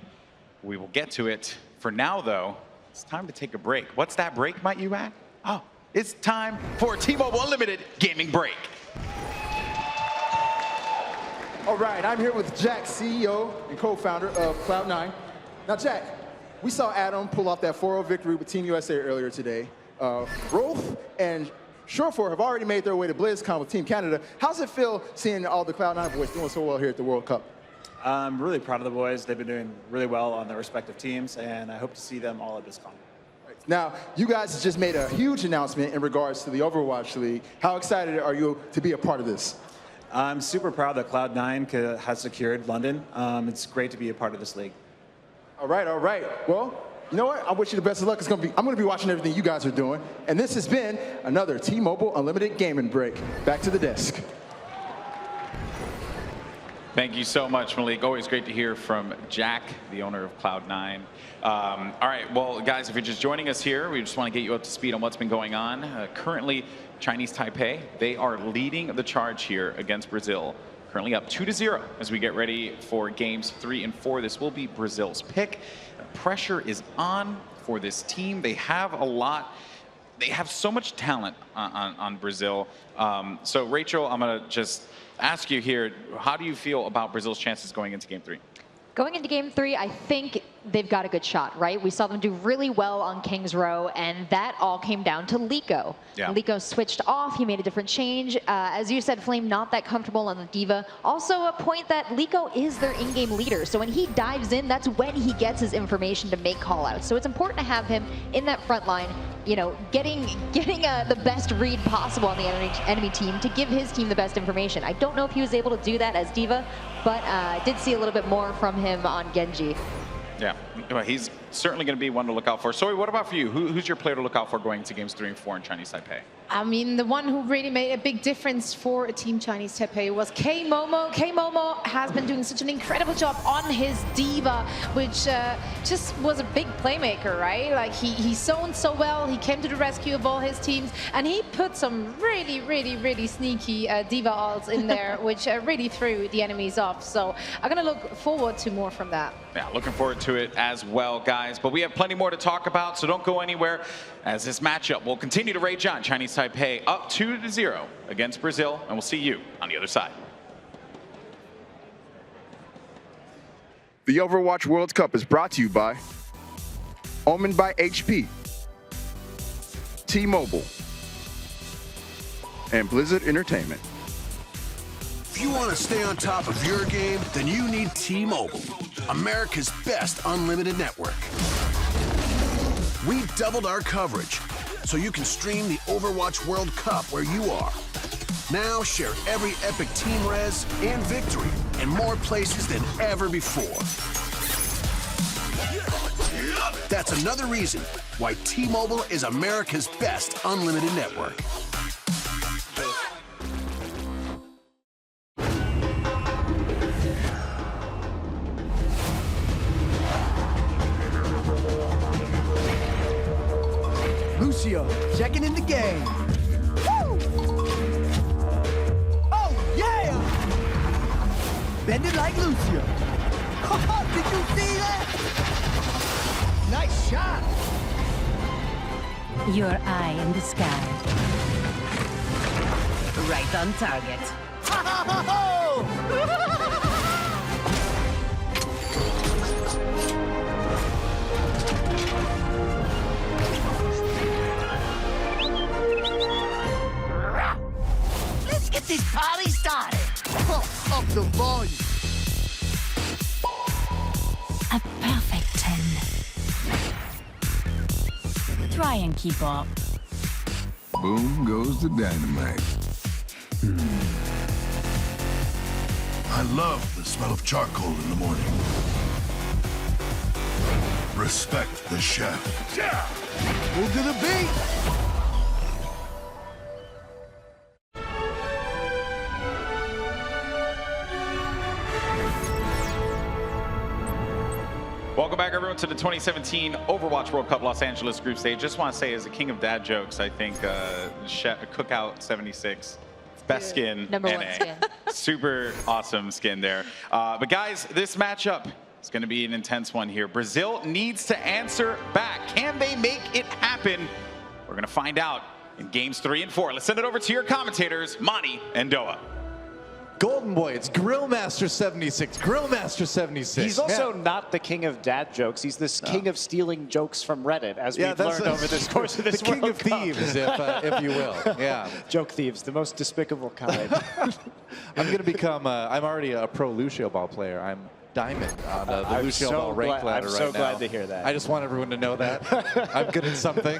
We will get to it. For now, though, it's time to take a break. What's that break, might you add? Oh, it's time for T-Mobile Unlimited Gaming Break. All right, I'm here with Jack, CEO and co-founder of Cloud9. Now, Jack, we saw Adam pull off that 4-0 victory with Team USA earlier today. Rolf and Surefour have already made their way to BlizzCon with Team Canada. How's it feel seeing all the Cloud9 boys doing so well here at the World Cup? I'm really proud of the boys. They've been doing really well on their respective teams, and I hope to see them all at BlizzCon. Now, you guys just made a huge announcement in regards to the Overwatch League. How excited are you to be a part of this? I'm super proud that Cloud9 has secured London. It's great to be a part of this league. All right, all right. Well, you know what? I wish you the best of luck. I'm going to be watching everything you guys are doing. And this has been another T-Mobile Unlimited Gaming Break. Back to the desk. Thank you so much, Malik. Always great to hear from Jack, the owner of Cloud9. All right, well, guys, if you're just joining us here, we just want to get you up to speed on what's been going on. Currently, Chinese Taipei, they are leading the charge here against Brazil. Currently up 2-0 as we get ready for games 3 and 4. This will be Brazil's pick. Pressure is on for this team. They have a lot. They have so much talent on Brazil. So, Rachel, I'm going to just ask you here, how do you feel about Brazil's chances going into game 3? Going into game 3, I think they've got a good shot, right? We saw them do really well on King's Row, and that all came down to Lyco. Yeah. Lyco switched off. He made a different change. As you said, Flame, not that comfortable on the diva. Also a point that Lyco is their in-game leader. So when he dives in, that's when he gets his information to make call-outs. So it's important to have him in that front line, you know, getting the best read possible on the enemy team to give his team the best information. I don't know if he was able to do that as diva, but I did see a little bit more from him on Genji. Yeah, well, he's certainly going to be one to look out for. Zoe, what about for you? Who's your player to look out for going to games 3 and 4 in Chinese Taipei? I mean, the one who really made a big difference for a Team Chinese Taipei was K-Momo. K-Momo has been doing such an incredible job on his diva, which just was a big playmaker, right? Like, he zoned so well, he came to the rescue of all his teams, and he put some really, really, really sneaky diva ults in there, which really threw the enemies off. So I'm going to look forward to more from that. Yeah, looking forward to it as well, guys. But we have plenty more to talk about, so don't go anywhere as this matchup will continue to rage on. Chinese Taipei up 2-0 against Brazil, and we'll see you on the other side. The Overwatch World Cup is brought to you by Omen by HP, T-Mobile, and Blizzard Entertainment. If you want to stay on top of your game, then you need T-Mobile, America's best unlimited network. We doubled our coverage, so you can stream the Overwatch World Cup where you are. Now share every epic team res and victory in more places than ever before. That's another reason why T-Mobile is America's best unlimited network. Lucio, checking in the game. Woo! Oh, yeah! Bend it like Lucio. Did you see that? Nice shot. Your eye in the sky. Right on target. Let's get this party started. Up the volume. A perfect 10. Try and keep up. Boom goes the dynamite. I love the smell of charcoal in the morning. Respect the chef. Yeah! Move to the beat. Welcome back, everyone, to the 2017 Overwatch World Cup Los Angeles group stage. Just want to say, as the king of dad jokes, I think Cookout 76, best skin. Number NA. one skin. Super awesome skin there. But guys, this matchup is going to be an intense one here. Brazil needs to answer back. Can they make it happen? We're going to find out in games 3 and 4. Let's send it over to your commentators, Monty and Doa. Golden Boy, it's Grillmaster 76. Grillmaster 76. He's also not the king of dad jokes. He's this king of stealing jokes from Reddit, as we've learned over this course of this the king World of Cup. thieves, if you will. Yeah. Joke thieves, the most despicable kind. I'm going to become, I'm already a pro Lucio Ball player. I'm Diamond on the I'm Lucio so Ball rank glad- ladder I'm right so now. glad to hear that. I just want everyone to know that. I'm good at something.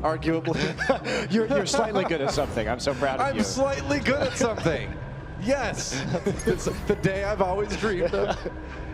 Arguably. You're slightly good at something. I'm so proud of you. I'm slightly good at something. Yes, it's the day I've always dreamed of.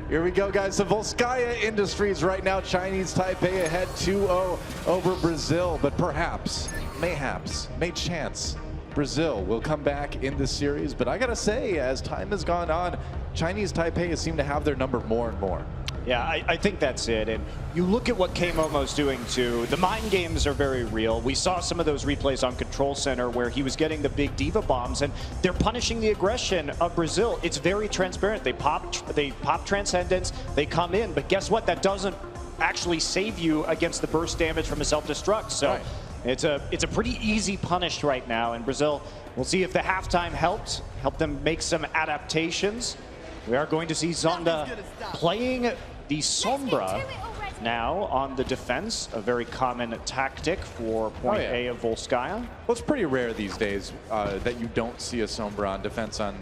Here we go, guys. So Volskaya Industries right now, Chinese Taipei ahead 2-0 over Brazil, but perhaps, mayhaps, may chance, Brazil will come back in this series. But I gotta say, as time has gone on, Chinese Taipei has seemed to have their number more and more. Yeah, I think that's it. And you look at what K-Momo's doing too. The mind games are very real. We saw some of those replays on Control Center where he was getting the big diva bombs, and they're punishing the aggression of Brazil. It's very transparent. They pop Transcendence, they come in, but guess what? That doesn't actually save you against the burst damage from a self-destruct. So it's a pretty easy punish right now. And Brazil, we'll see if the halftime helped them make some adaptations. We are going to see Zonda playing the Sombra now on the defense, a very common tactic for point A of Volskaya. Well, it's pretty rare these days that you don't see a Sombra on defense on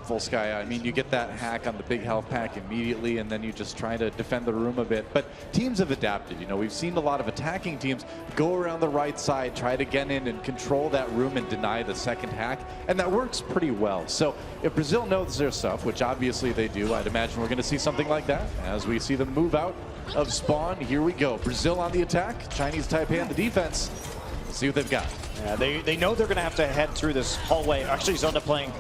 Volskaya. I mean, you get that hack on the big health pack immediately, and then you just try to defend the room a bit. But teams have adapted. You know, we've seen a lot of attacking teams go around the right side, try to get in and control that room and deny the second hack, and that works pretty well. So if Brazil knows their stuff, which obviously they do, I'd imagine we're going to see something like that as we see them move out of spawn. Here we go. Brazil on the attack, Chinese Taipei on the defense. Let's see what they've got. Yeah, they know they're going to have to head through this hallway. Actually, Zonda playing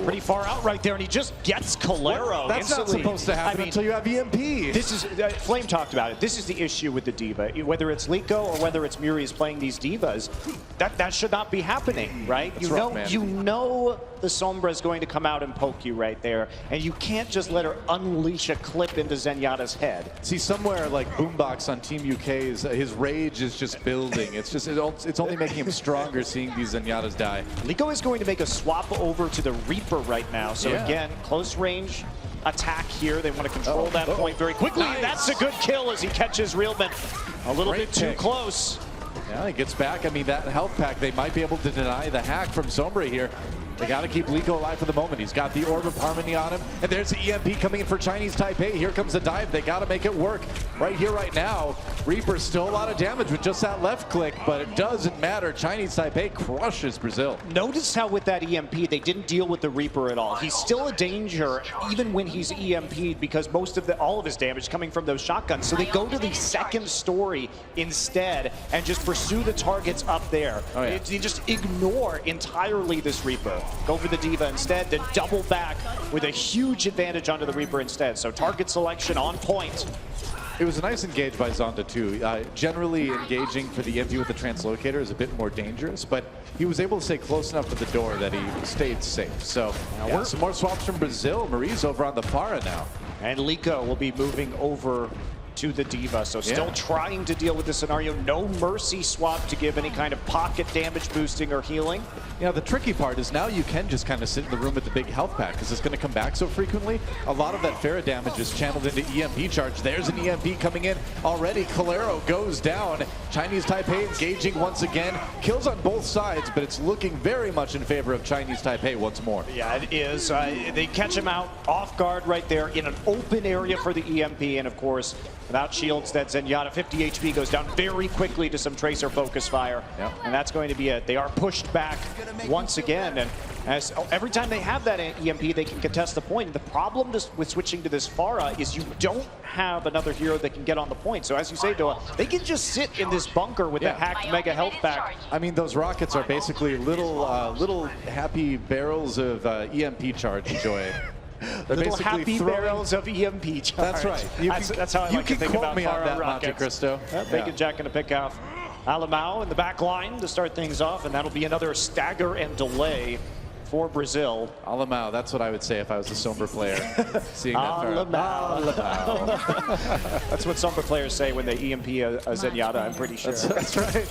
pretty far out right there, and he just gets Calero That's instantly. not supposed to happen until you have EMP. This is, Flame talked about it. This is the issue with the diva. Whether it's Liko or whether it's Muri's playing these divas, that should not be happening, right? That's rough, man. You know the Sombra is going to come out and poke you right there, and you can't just let her unleash a clip into Zenyatta's head. See, somewhere like Boombox on Team UK's, his rage is just building. It's only making him stronger seeing these Zenyatas die. Liko is going to make a swap over to the Reaper right now. So again, close range attack here. They want to control that point very quickly. Nice. That's a good kill as he catches Realman a little bit too close. Yeah, he gets back. I mean, that health pack, they might be able to deny the hack from Sombra here. They got to keep Liko alive for the moment. He's got the Orb of Harmony on him. And there's the EMP coming in for Chinese Taipei. Here comes the dive. They got to make it work. Right here, right now, Reaper still a lot of damage with just that left click, but it doesn't matter. Chinese Taipei crushes Brazil. Notice how with that EMP, they didn't deal with the Reaper at all. He's still a danger, even when he's EMP'd, because all of his damage is coming from those shotguns. So they go to the second story instead and just pursue the targets up there. Oh, yeah. They just ignore entirely this Reaper. Go for the Diva instead, then double back with a huge advantage onto the Reaper instead. So target selection on point. It was a nice engage by Zonda too. Generally engaging for the EMP with the translocator is a bit more dangerous, but he was able to stay close enough to the door that he stayed safe. So yeah, some more swaps from Brazil. Marie's over on the Pharah now. And Liko will be moving over to the Diva, so still trying to deal with the scenario. No Mercy swap to give any kind of pocket damage boosting or healing. Yeah, the tricky part is now you can just kind of sit in the room with the big health pack because it's going to come back so frequently. A lot of that Pharah damage is channeled into EMP charge. There's an EMP coming in already. Calero goes down. Chinese Taipei engaging once again. Kills on both sides, but it's looking very much in favor of Chinese Taipei once more. Yeah, it is. They catch him out off guard right there in an open area for the EMP, and of course, without shields, that Zenyatta 50 HP goes down very quickly to some Tracer focus fire. Yep. And that's going to be it. They are pushed back once again. And every time they have that EMP, they can contest the point. And the problem with switching to this Pharah is you don't have another hero that can get on the point. So as you say, Doa, they can just sit in this bunker with a hacked Mega Health Pack. I mean, those rockets are basically little happy barrels of EMP charge joy. They're Little happy barrels of EMP charge. That's right. That's how I like to think about me on that, rockets. Monte Cristo. Bacon Jack going to pick off Alamau in the back line to start things off, and that'll be another stagger and delay for Brazil. Alamau, that's what I would say if I was a Sombra player. Seeing that Alamau. That's what Sombra players say when they EMP a Zenyatta, I'm pretty sure. That's right.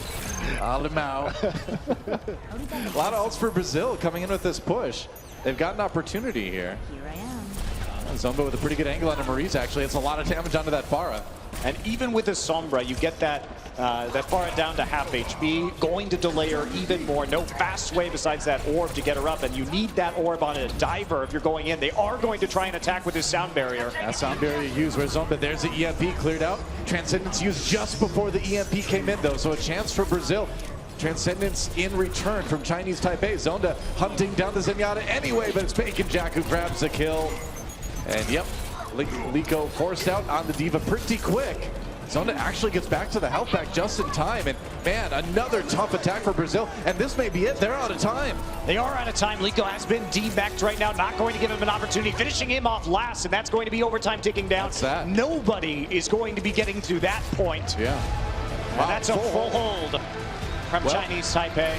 Alamau. A lot of ults for Brazil coming in with this push. They've got an opportunity here. Here I am. Zomba with a pretty good angle on Maurice, actually. It's a lot of damage onto that Pharah. And even with the Sombra, you get that Pharah down to half HP, going to delay her even more. No fast way besides that orb to get her up, and you need that orb on a diver if you're going in. They are going to try and attack with this sound barrier. That sound barrier used where Zomba, there's the EMP cleared out. Transcendence used just before the EMP came in, though, so a chance for Brazil. Transcendence in return from Chinese Taipei. Zonda hunting down the Zenyatta anyway, but it's Bacon Jack who grabs the kill. And yep, Liko forced out on the Diva pretty quick. Zonda actually gets back to the health pack just in time. And man, another tough attack for Brazil. And this may be it. They're out of time. They are out of time. Liko has been demeched right now. Not going to give him an opportunity. Finishing him off last, and that's going to be overtime ticking down. That's that. Nobody is going to be getting to that point. Yeah. And that's a full hold from Chinese Taipei.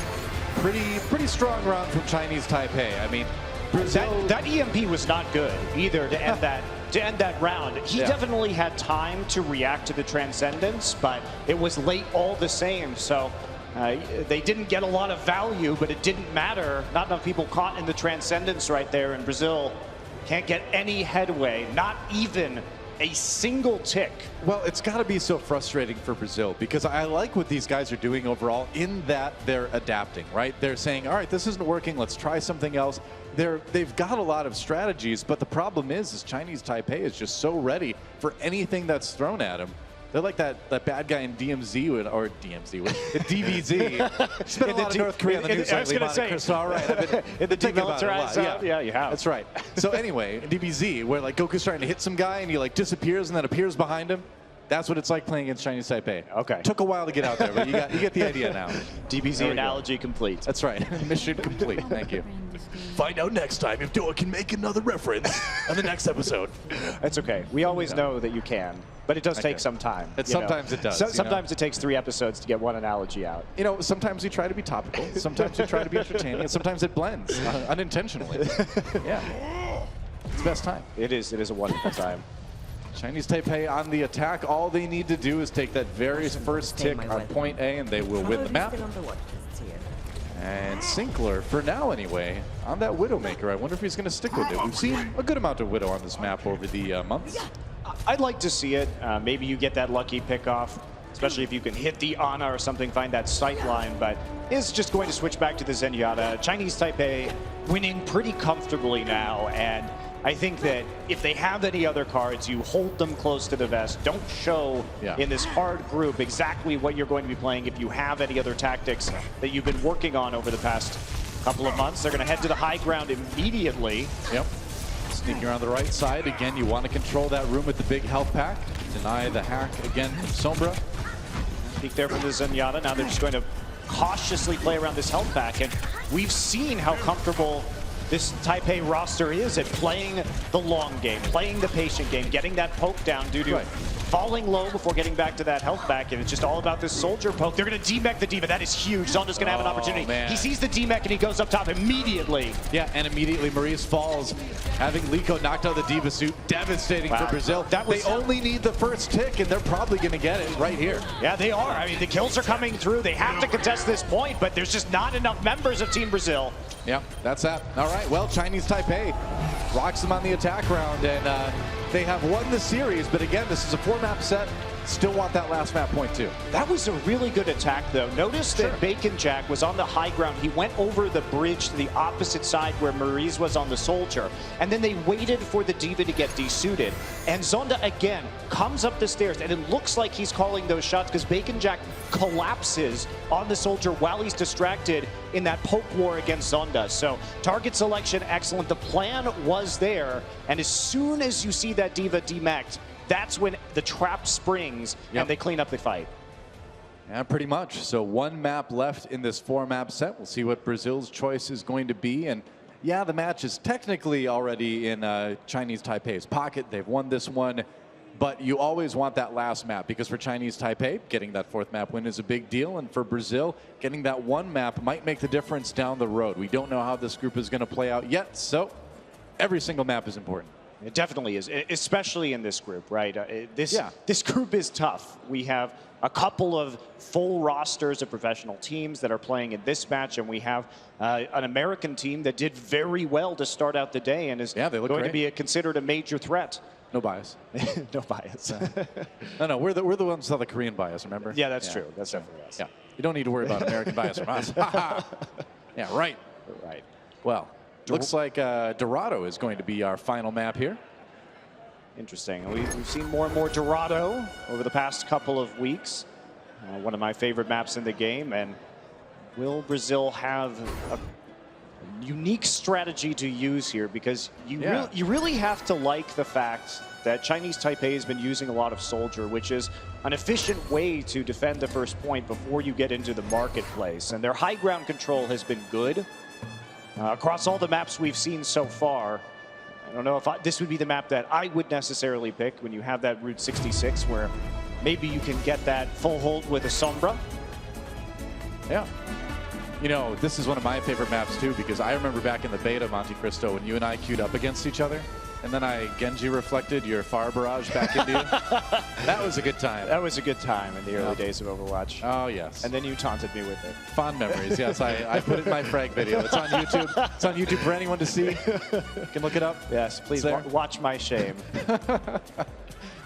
Pretty strong run from Chinese Taipei. I mean, Brazil. That EMP was not good either to end that round. He definitely had time to react to the Transcendence, but it was late all the same. So they didn't get a lot of value, but it didn't matter. Not enough people caught in the Transcendence right there, and Brazil can't get any headway, not even a single tick. Well, it's got to be so frustrating for Brazil because I like what these guys are doing overall in that they're adapting, right? They're saying, all right, this isn't working, let's try something else. They've got a lot of strategies, but the problem is Chinese Taipei is just so ready for anything that's thrown at them. They're like that bad guy in DMZ or DMZ, DBZ. It's been a lot of North Korea on the news lately, Monte Cristo. All right, I've been thinking about it a lot. Yeah, you have. That's right. So anyway, DBZ, where like Goku's trying to hit some guy and he like disappears and then appears behind him. That's what it's like playing against Chinese Taipei. Okay. Took a while to get out there, but you get the idea now. DBZ analogy complete. That's right. Mission complete. Thank you. Find out next time if Doa can make another reference on the next episode. That's okay. We always know that you can, but it does take some time. Sometimes it does. Sometimes it takes 3 episodes to get one analogy out. You know, sometimes we try to be topical. Sometimes we try to be entertaining. And sometimes it blends unintentionally. Yeah. It's the best time. It is a wonderful time. Chinese Taipei on the attack. All they need to do is take that very first tick on point A and they will win the map. And Sinkler, for now anyway, on that Widowmaker. I wonder if he's going to stick with it. We've seen a good amount of Widow on this map over the months. I'd like to see it. Maybe you get that lucky pick off especially if you can hit the Ana or something, find that sight line, but is just going to switch back to the Zenyatta. Chinese Taipei winning pretty comfortably now, and I think that if they have any other cards, you hold them close to the vest. Don't show in this hard group exactly what you're going to be playing if you have any other tactics that you've been working on over the past couple of months. They're going to head to the high ground immediately. Yep. Sneaking around the right side. Again, you want to control that room with the big health pack. Deny the hack again from Sombra. Peek there from the Zenyatta. Now they're just going to cautiously play around this health pack, and we've seen how comfortable this Taipei roster is at playing the long game, playing the patient game, getting that poke down due to falling low before getting back to that health back, and it's just all about this soldier poke. They're going to demech the D.Va. That is huge. Zonda's going to have an opportunity. Man. He sees the demech and he goes up top immediately. Yeah, and immediately Maurice falls, having Liko knocked out of the D.Va suit. Devastating for Brazil. They only need the first tick, and they're probably going to get it right here. Yeah, they are. I mean, the kills are coming through. They have to contest this point, but there's just not enough members of Team Brazil. Yeah, that's that. All right, well, Chinese Taipei rocks them on the attack round, and they have won the series, but again, this is a 4-map set. Still want that last map point too. That was a really good attack though. Notice that Bacon Jack was on the high ground. He went over the bridge to the opposite side where Maurice was on the soldier. And then they waited for the D.Va to get desuited. And Zonda again comes up the stairs, and it looks like he's calling those shots because Bacon Jack collapses on the soldier while he's distracted in that poke war against Zonda. So target selection excellent. The plan was there. And as soon as you see that D.Va demeched, that's when the trap springs and they clean up the fight. Yeah, pretty much. So 1 map left in this 4-map set. We'll see what Brazil's choice is going to be. And yeah, the match is technically already in Chinese Taipei's pocket. They've won this one. But you always want that last map, because for Chinese Taipei, getting that 4th map win is a big deal. And for Brazil, getting that 1 map might make the difference down the road. We don't know how this group is going to play out yet. So every single map is important. It definitely is, especially in this group, right? This group is tough. We have a couple of full rosters of professional teams that are playing in this match, and we have an American team that did very well to start out the day and is going to be considered a major threat. No bias. No bias. No, we're the ones that have the Korean bias, remember? Yeah, that's true. That's definitely us. Yeah, you don't need to worry about American bias from us. Yeah, right. Right. Well, looks like Dorado is going to be our final map here. Interesting. We've seen more and more Dorado over the past couple of weeks. One of my favorite maps in the game. And will Brazil have a unique strategy to use here? Because you really have to like the fact that Chinese Taipei has been using a lot of soldier, which is an efficient way to defend the first point before you get into the marketplace. And their high ground control has been good. Across all the maps we've seen so far, I don't know if this would be the map that I would necessarily pick when you have that Route 66 where maybe you can get that full hold with a Sombra. Yeah. You know, this is one of my favorite maps too, because I remember back in the beta, Monte Cristo, when you and I queued up against each other, and then I Genji reflected your fire barrage back into you. That was a good time. That was a good time in the early days of Overwatch. Oh, yes. And then you taunted me with it. Fond memories, yes. I put it in my frag video. It's on YouTube. It's on YouTube for anyone to see. You can look it up. Yes, please watch my shame.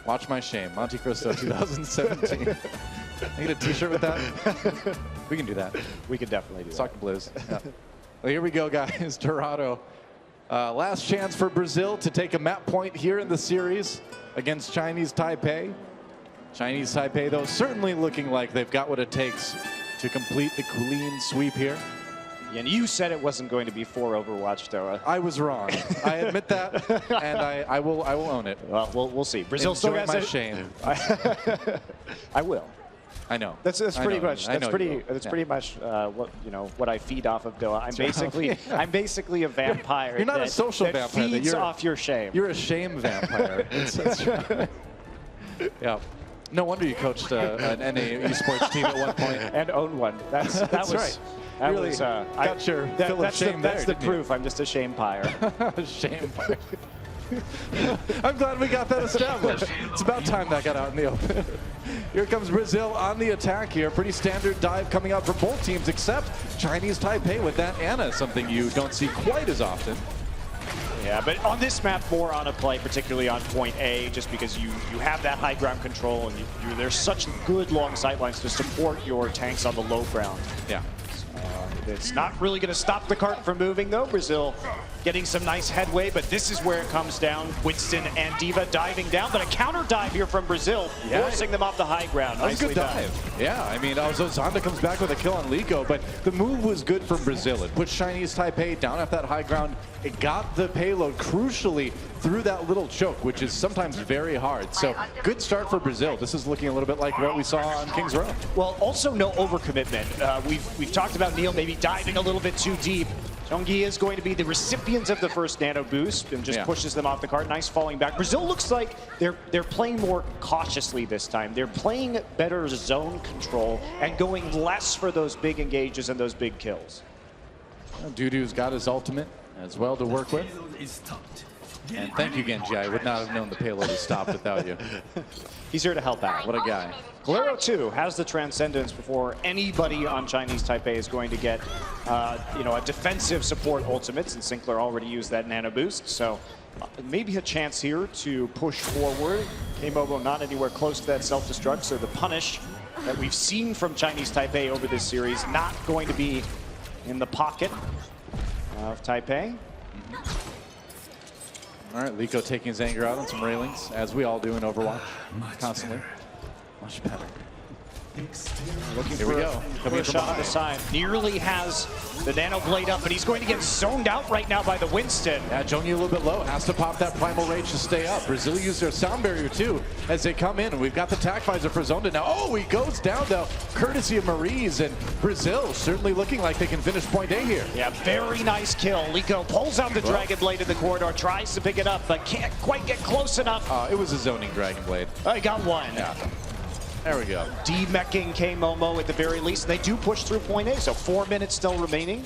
Watch my shame. Monte Cristo 2017. Can I get a t-shirt with that? We can do that. We can definitely do that. Soccer Blues. Yeah. Well, here we go, guys. Dorado. Last chance for Brazil to take a map point here in the series against Chinese Taipei. Chinese Taipei, though, certainly looking like they've got what it takes to complete the clean sweep here. And you said it wasn't going to be for Overwatch, though. I was wrong. I admit that, and I will own it. Well, we'll see. Brazil still has my shame. I will. I know. That's pretty much. That's pretty much what I feed off of Doha. I'm basically a vampire. You're not a social vampire. Feeds off your shame. You're a shame vampire. Yeah. No wonder you coached an NA esports team at one point and owned one. That's right. That really was, got your fill of shame That's there, the proof. I'm just a shame-pyre. Shame-pyre. I'm glad we got that established. It's about time that got out in the open. Here comes Brazil on the attack here. Pretty standard dive coming out for both teams, except Chinese Taipei with that Ana, something you don't see quite as often. Yeah, but on this map, more on a play, particularly on point A, just because you have that high ground control and there's such good long sightlines to support your tanks on the low ground. Yeah. It's not really going to stop the cart from moving, though. Brazil getting some nice headway, but this is where it comes down. Winston and Diva diving down, but a counter dive here from Brazil, forcing them off the high ground. That was a good dive. Yeah, I mean, Zonda comes back with a kill on Liko, but the move was good from Brazil. It put Chinese Taipei down at that high ground. It got the payload crucially through that little choke, which is sometimes very hard. So good start for Brazil. This is looking a little bit like what we saw on King's Row. Well, also no overcommitment. We've talked about Neil maybe diving a little bit too deep. Zhongyi is going to be the recipient of the first nano boost and just pushes them off the cart. Nice falling back. Brazil looks like they're playing more cautiously this time. They're playing better zone control and going less for those big engages and those big kills. Dudu's got his ultimate as well to work with. And thank you, Genji. I would not have known the payload has stopped without you. He's here to help out. What a guy. Galero, too, has the Transcendence before anybody on Chinese Taipei is going to get, a defensive support ultimate, since Sinclair already used that nano boost. So maybe a chance here to push forward. K-Mobo not anywhere close to that self-destruct, so the punish that we've seen from Chinese Taipei over this series not going to be in the pocket of Taipei. All right, Liko taking his anger out on some railings, as we all do in Overwatch, constantly. Much better. Looking Here for we go. a shot on the side. Nearly has the nano blade up, but he's going to get zoned out right now by the Winston. Yeah, Zhongyi a little bit low. Has to pop that primal rage to stay up. Brazil used their sound barrier too as they come in. We've got the tac visor for Zonda now. Oh, he goes down though, courtesy of Maurice, and Brazil certainly looking like they can finish point A here. Yeah, very nice kill. Liko pulls out the Dragon Blade in the corridor, tries to pick it up, but can't quite get close enough. It was a zoning Dragon Blade. I got one. Yeah. There we go. D-meching K-Momo at the very least. They do push through point A, so 4 minutes still remaining.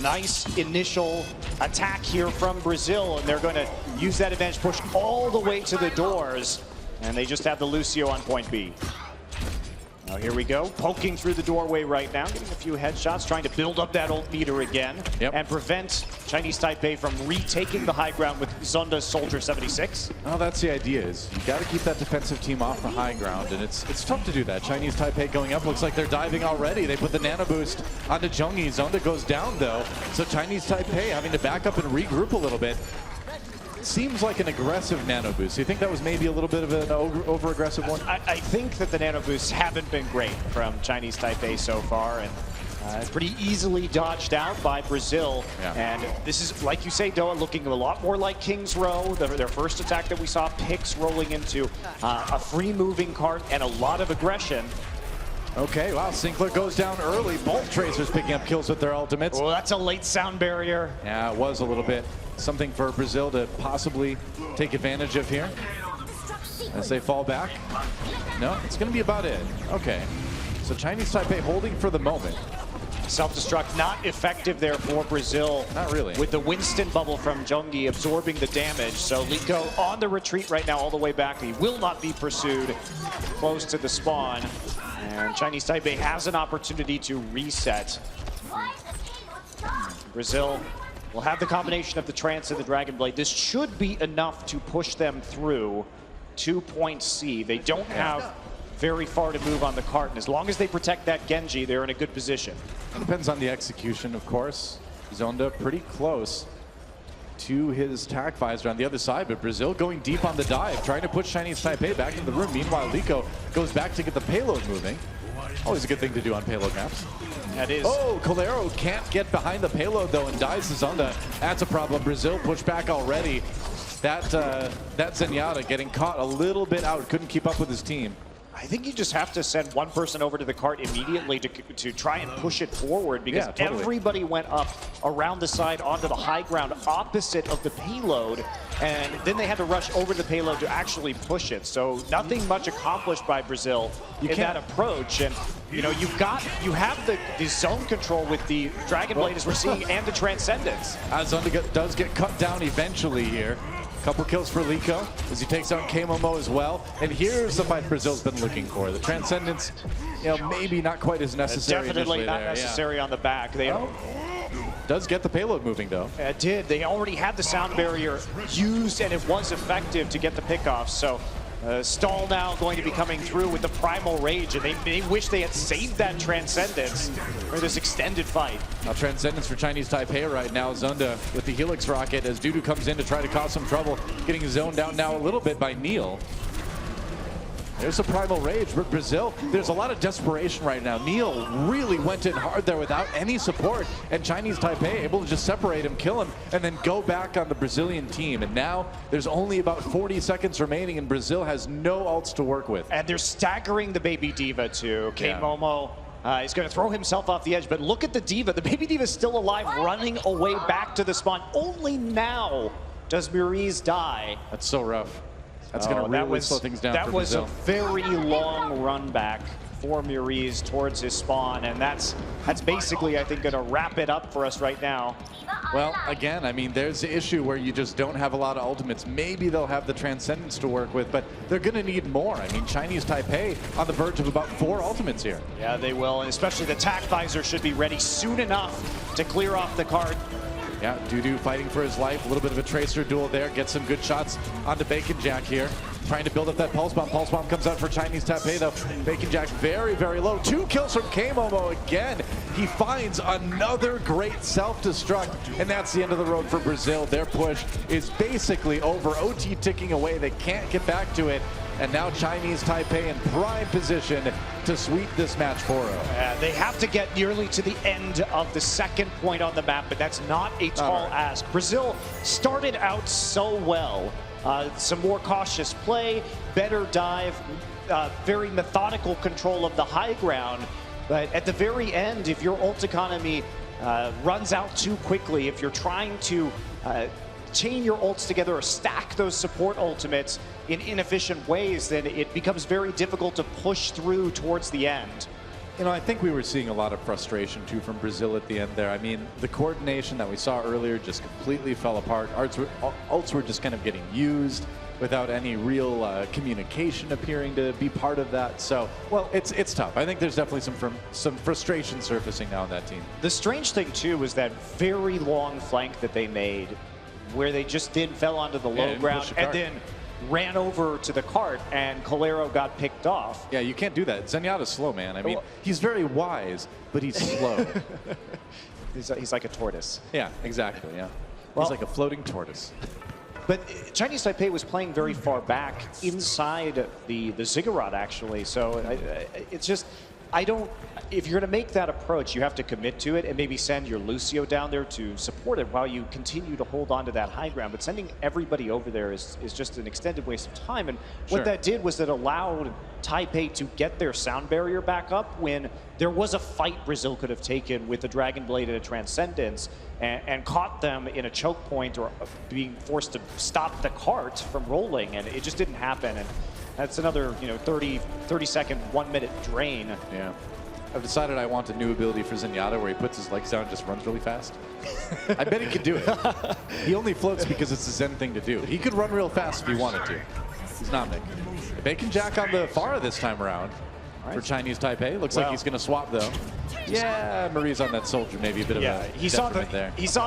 Nice initial attack here from Brazil, and they're going to use that advantage push all the way to the doors, and they just have the Lucio on point B. Now here we go, poking through the doorway right now, getting a few headshots, trying to build up that ult meter again, and prevent Chinese Taipei from retaking the high ground with Zonda's Soldier 76. Well, that's the idea, is you got to keep that defensive team off the high ground, and it's tough to do that. Chinese Taipei going up, looks like they're diving already. They put the nano boost onto Zhongyi. Zonda goes down though, so Chinese Taipei having to back up and regroup a little bit. Seems like an aggressive nano boost. Do you think that was maybe a little bit of an over-aggressive one? I think that the nano boosts haven't been great from Chinese Taipei so far, and pretty easily dodged out by Brazil. And this is, like you say, Doa, looking a lot more like King's Row. Their first attack that we saw, picks rolling into a free-moving cart and a lot of aggression. Okay, wow, Sinclair goes down early. Both Tracers picking up kills with their ultimates. Well, that's a late sound barrier. Yeah, it was a little bit. Something for Brazil to possibly take advantage of here as they fall back. No, it's going to be about it. Okay, so Chinese Taipei holding for the moment. Self-destruct not effective there for Brazil. Not really. With the Winston bubble from Zhongyi absorbing the damage. So Liko on the retreat right now all the way back. He will not be pursued close to the spawn. And Chinese Taipei has an opportunity to reset. Brazil will have the combination of the Trance and the Dragon Blade. This should be enough to push them through to point C. They don't have very far to move on the cart, and as long as they protect that Genji, they're in a good position. It depends on the execution, of course. Zonda pretty close to his tac visor on the other side, but Brazil going deep on the dive, trying to push Chinese Taipei back into the room. Meanwhile, Liko goes back to get the payload moving. Always a good thing to do on payload maps. That is. Oh, Calero can't get behind the payload though and dies to Zonda. That's a problem. Brazil pushed back already. That Zenyatta getting caught a little bit out, couldn't keep up with his team. I think you just have to send one person over to the cart immediately to try and push it forward, because everybody went up around the side onto the high ground opposite of the payload, and then they had to rush over the payload to actually push it. So nothing much accomplished by Brazil in that approach. And you know, you have the zone control with the Dragon Blade, as we're seeing, and the Transcendence. Zonda does get cut down eventually here. Couple kills for Liko as he takes out K-Momo as well. And here's the fight Brazil's been looking for. The Transcendence, you know, maybe not quite as necessary. Definitely not necessary on the back. They Does get the payload moving, though. It did. They already had the sound barrier used, and it was effective to get the pickoff. So Stall now going to be coming through with the Primal Rage, and they wish they had saved that Transcendence for this extended fight. Now Transcendence for Chinese Taipei right now. Zunda with the Helix Rocket as Dudu comes in to try to cause some trouble. Getting zoned out now a little bit by Neil. There's a Primal Rage. Brazil, there's a lot of desperation right now. Neil really went in hard there without any support, and Chinese Taipei able to just separate him, kill him, and then go back on the Brazilian team. And now there's only about 40 seconds remaining, and Brazil has no ults to work with. And they're staggering the Baby Diva too. K-Momo is going to throw himself off the edge, but look at the Diva. The Baby Diva is still alive, running away back to the spawn. Only now does Muriz die. That's so rough. That's going to really slow things down for That Brazil. was a very long run back for Muriz towards his spawn, and that's basically, I think, going to wrap it up for us right now. Well, again, I mean, there's the issue where you just don't have a lot of ultimates. Maybe they'll have the Transcendence to work with, but they're going to need more. I mean, Chinese Taipei on the verge of about 4 ultimates here. Yeah, they will, and especially the Tac Visor should be ready soon enough to clear off the card. Yeah, Dudu fighting for his life. A little bit of a Tracer duel there. Gets some good shots onto Bacon Jack here. Trying to build up that Pulse Bomb. Pulse Bomb comes out for Chinese Taipei, though. Bacon Jack very, very low. 2 kills from K-Momo again. He finds another great self-destruct, and that's the end of the road for Brazil. Their push is basically over. OT ticking away. They can't get back to it. And now Chinese Taipei in prime position to sweep this match 4-0. They have to get nearly to the end of the second point on the map, but that's not a tall ask. Brazil started out so well. Some more cautious play, better dive, very methodical control of the high ground. But at the very end, if your ult economy runs out too quickly, if you're trying to chain your ults together or stack those support ultimates in inefficient ways, then it becomes very difficult to push through towards the end. You know, I think we were seeing a lot of frustration, too, from Brazil at the end there. I mean, the coordination that we saw earlier just completely fell apart. Ults were just kind of getting used without any real communication appearing to be part of that. So, well, it's tough. I think there's definitely some frustration surfacing now on that team. The strange thing, too, was that very long flank that they made where they just fell onto the low ground and then ran over to the cart, and Colero got picked off. Yeah, you can't do that. Zenyatta's slow, man. I mean, he's very wise, but he's slow. He's like a tortoise. Yeah, exactly, yeah. Well, he's like a floating tortoise. But Chinese Taipei was playing very far back inside the Ziggurat, actually. So it's just, if you're going to make that approach, you have to commit to it and maybe send your Lucio down there to support it while you continue to hold on to that high ground. But sending everybody over there is just an extended waste of time. And what that did was it allowed Taipei to get their sound barrier back up when there was a fight Brazil could have taken with a Dragon Blade and a Transcendence and caught them in a choke point or being forced to stop the cart from rolling. And it just didn't happen. And that's another 30 second, 1 minute drain. Yeah. I've decided I want a new ability for Zenyatta where he puts his legs down and just runs really fast. I bet he could do it. He only floats because it's a Zen thing to do. He could run real fast if he wanted to. He's not Nick. Bacon Jack on the Pharah this time around for Chinese Taipei. Looks like he's going to swap, though. Yeah, Marie's on that soldier, maybe a bit of a he saw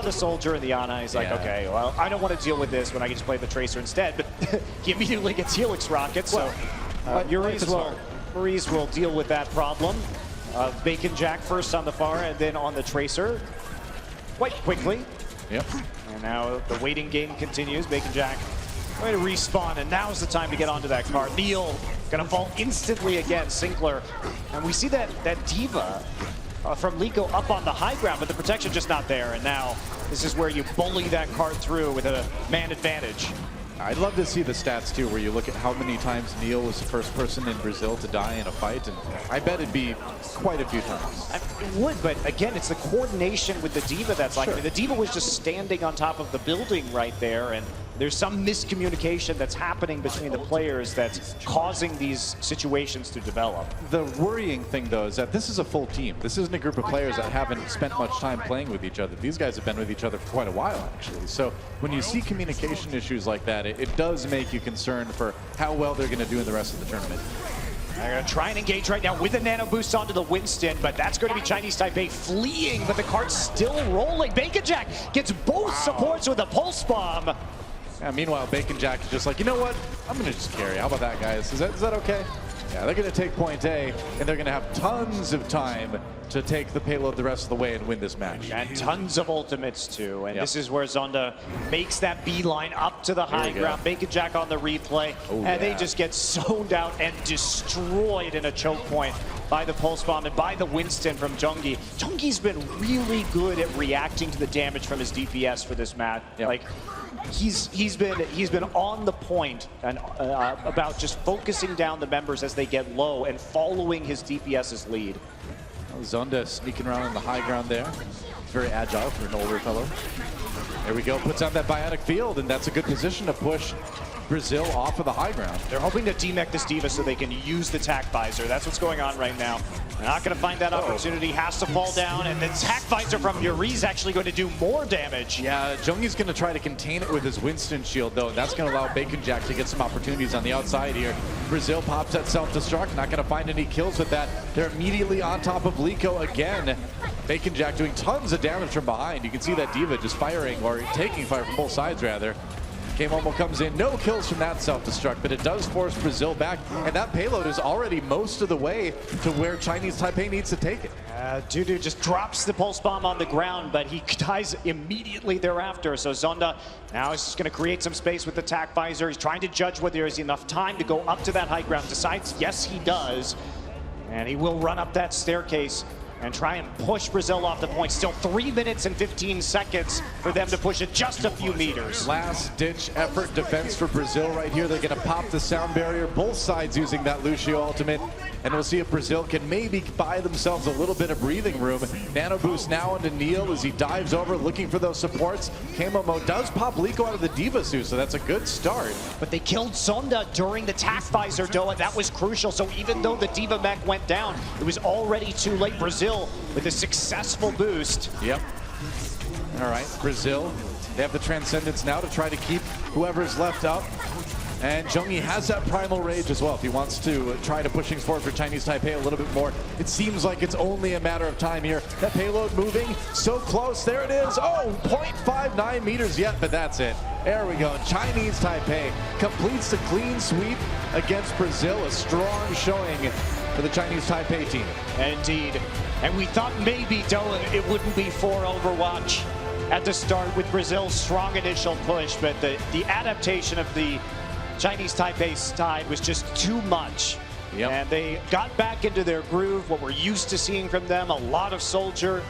the soldier in the Ana. He's like, okay, well, I don't want to deal with this when I can just play the Tracer instead. But he immediately gets Helix Rocket, so Muriz will deal with that problem. Bacon Jack first on the Pharah and then on the Tracer quite quickly. Yep. And now the waiting game continues. Bacon Jack going to respawn, and now's the time to get onto that card. Neil going to fall instantly against Sinclair. And we see that Diva from Liko up on the high ground, but the protection just not there. And now this is where you bully that card through with a man advantage. I'd love to see the stats, too, where you look at how many times Neil was the first person in Brazil to die in a fight, and I bet it'd be quite a few times. It would, but again, it's the coordination with the Diva that's like, I mean, the Diva was just standing on top of the building right there, and there's some miscommunication that's happening between the players that's causing these situations to develop. The worrying thing, though, is that this is a full team. This isn't a group of players that haven't spent much time playing with each other. These guys have been with each other for quite a while, actually. So when you see communication issues like that, it does make you concerned for how well they're going to do in the rest of the tournament. They're going to try and engage right now with a nano boost onto the Winston, but that's going to be Chinese Taipei fleeing, but the cart's still rolling. Bacon Jack gets both supports with a pulse bomb. Yeah, meanwhile, Bacon Jack is just like, you know what? I'm going to just carry. How about that, guys? Is that okay? Yeah, they're going to take point A, and they're going to have tons of time to take the payload the rest of the way and win this match. And tons of ultimates, too. And this is where Zonda makes that beeline up to the high ground. Bacon Jack on the replay. And they just get zoned out and destroyed in a choke point by the Pulse Bomb and by the Winston from Jeonggi. Jeonggi's been really good at reacting to the damage from his DPS for this match. Like, he's been on the point and about just focusing down the members as they get low and following his DPS's lead. Zonda sneaking around on the high ground there. He's very agile for an older fellow. There we go, puts on that biotic field, and that's a good position to push Brazil off of the high ground. They're hoping to demech this D.Va so they can use the tac visor. That's what's going on right now. They're not going to find that opportunity, has to fall down, and the tac visor from Yuri's actually going to do more damage. Yeah, Jeonggi's going to try to contain it with his Winston shield, though, and that's going to allow Bacon Jack to get some opportunities on the outside here. Brazil pops that self-destruct, not going to find any kills with that. They're immediately on top of Liko again. Bacon Jack doing tons of damage from behind. You can see that D.Va just firing, or taking fire from both sides, rather. K-Momo comes in, no kills from that self-destruct, but it does force Brazil back, and that payload is already most of the way to where Chinese Taipei needs to take it. Dudu just drops the pulse bomb on the ground, but he dies immediately thereafter. So Zonda now is just going to create some space with the tac visor. He's trying to judge whether there's enough time to go up to that high ground. Decides yes, he does, and he will run up that staircase and try and push Brazil off the point. Still 3 minutes and 15 seconds for them to push it just a few meters. Last ditch effort defense for Brazil right here. They're gonna pop the sound barrier, both sides using that Lucio ultimate. And we'll see if Brazil can maybe buy themselves a little bit of breathing room. Nano boost now into Neil as he dives over looking for those supports. K-Momo does pop Liko out of the D.Va suit, so that's a good start. But they killed Zonda during the tac visor, though, and that was crucial. So even though the D.Va mech went down, it was already too late. Brazil with a successful boost. Yep. All right, Brazil, they have the Transcendence now to try to keep whoever's left up. And Jeonggi has that Primal Rage as well if he wants to try to push things forward for Chinese Taipei a little bit more. It seems like it's only a matter of time here. That payload moving so close. There it is. Oh, 0.59 meters yet, but that's it. There we go. Chinese Taipei completes the clean sweep against Brazil. A strong showing for the Chinese Taipei team. Indeed. And we thought maybe, Dylan, it wouldn't be for Overwatch at the start with Brazil's strong initial push, but the adaptation of the Chinese Taipei side was just too much. And they got back into their groove, what we're used to seeing from them, a lot of Soldier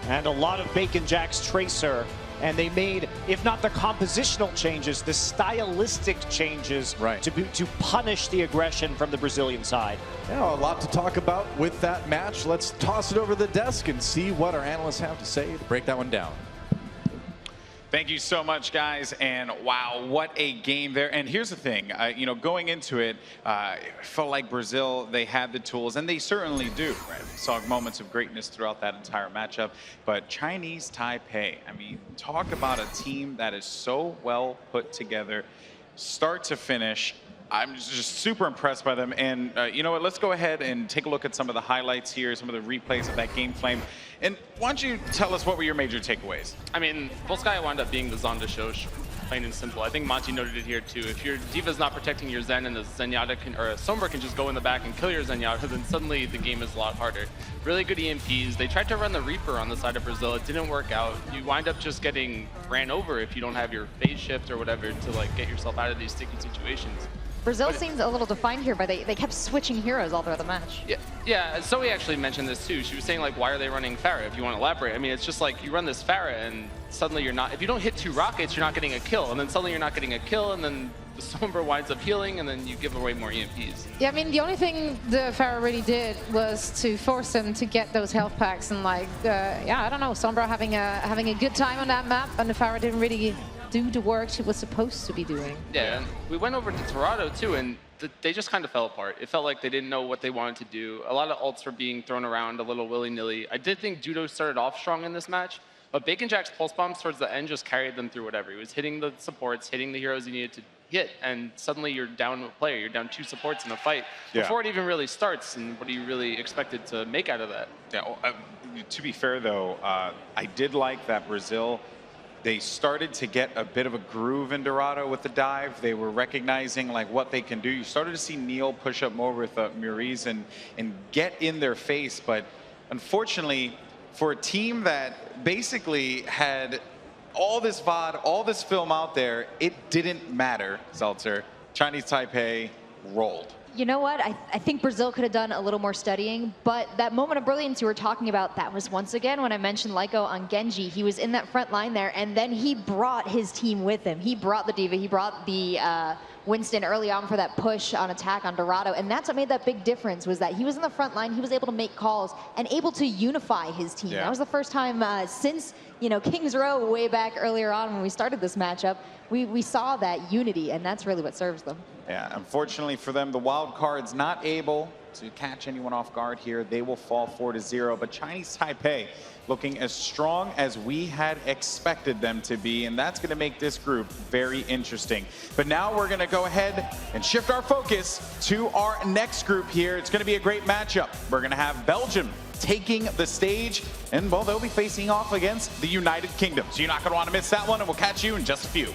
and a lot of Bacon Jack's Tracer. And they made, if not the compositional changes, the stylistic changes to punish the aggression from the Brazilian side. Yeah, a lot to talk about with that match. Let's toss it over the desk and see what our analysts have to say to break that one down. Thank you so much, guys. And wow, what a game there. And here's the thing, you know, going into it, felt like Brazil, they had the tools, and they certainly do. Right? We saw moments of greatness throughout that entire matchup. But Chinese Taipei, I mean, talk about a team that is so well put together, start to finish. I'm just super impressed by them. And you know what, let's go ahead and take a look at some of the highlights here, some of the replays of that game flame. And why don't you tell us what were your major takeaways? I mean, Volskaya wound up being the Zonda show, plain and simple. I think Monty noted it here too. If your D.Va's not protecting your Zen and the Zenyatta or a Sombra can just go in the back and kill your Zenyatta, then suddenly the game is a lot harder. Really good EMPs. They tried to run the Reaper on the side of Brazil. It didn't work out. You wind up just getting ran over if you don't have your phase shift or whatever to like get yourself out of these sticky situations. Brazil seems a little defined here, but they kept switching heroes all throughout the match. Yeah. Zoe actually mentioned this too. She was saying like, why are they running Pharah? If you want to elaborate, I mean, it's just like you run this Pharah and suddenly you're not. If you don't hit 2 rockets, you're not getting a kill, and then suddenly you're not getting a kill, and then the Sombra winds up healing, and then you give away more EMPs. Yeah, I mean, the only thing the Pharah really did was to force them to get those health packs, and like, yeah, I don't know, Sombra having a good time on that map, and the Pharah didn't really do the work she was supposed to be doing. Yeah, and we went over to Torado too, and they just kind of fell apart. It felt like they didn't know what they wanted to do. A lot of ults were being thrown around a little willy-nilly. I did think Judo started off strong in this match, but Bacon Jack's pulse bombs towards the end just carried them through whatever. He was hitting the supports, hitting the heroes he needed hit, and suddenly you're down a player, you're down 2 supports in a fight Yeah. before it even really starts. And what are you really expected to make out of that? Yeah, well, to be fair though, I did like that Brazil, they started to get a bit of a groove in Dorado with the dive. They were recognizing like what they can do. You started to see Neil push up more with Muriz and get in their face. But unfortunately, for a team that basically had all this VOD, all this film out there, it didn't matter, Zeltzer. Chinese Taipei rolled. You know what? I think Brazil could have done a little more studying, but that moment of brilliance you were talking about, that was once again when I mentioned Lyco on Genji. He was in that front line there, and then he brought his team with him. He brought the D.Va, he brought the Winston early on for that push on attack on Dorado, and that's what made that big difference, was that he was in the front line, he was able to make calls and able to unify his team. Yeah. That was the first time since, you know, Kings Row way back earlier on when we started this matchup, we saw that unity, and that's really what serves them. Yeah, unfortunately for them, the wild card's not able to catch anyone off guard here. They will fall 4-0, but Chinese Taipei looking as strong as we had expected them to be, and that's going to make this group very interesting. But now we're going to go ahead and shift our focus to our next group here. It's going to be a great matchup. We're going to have Belgium taking the stage, and well, they'll be facing off against the United Kingdom. So you're not going to want to miss that one, and we'll catch you in just a few.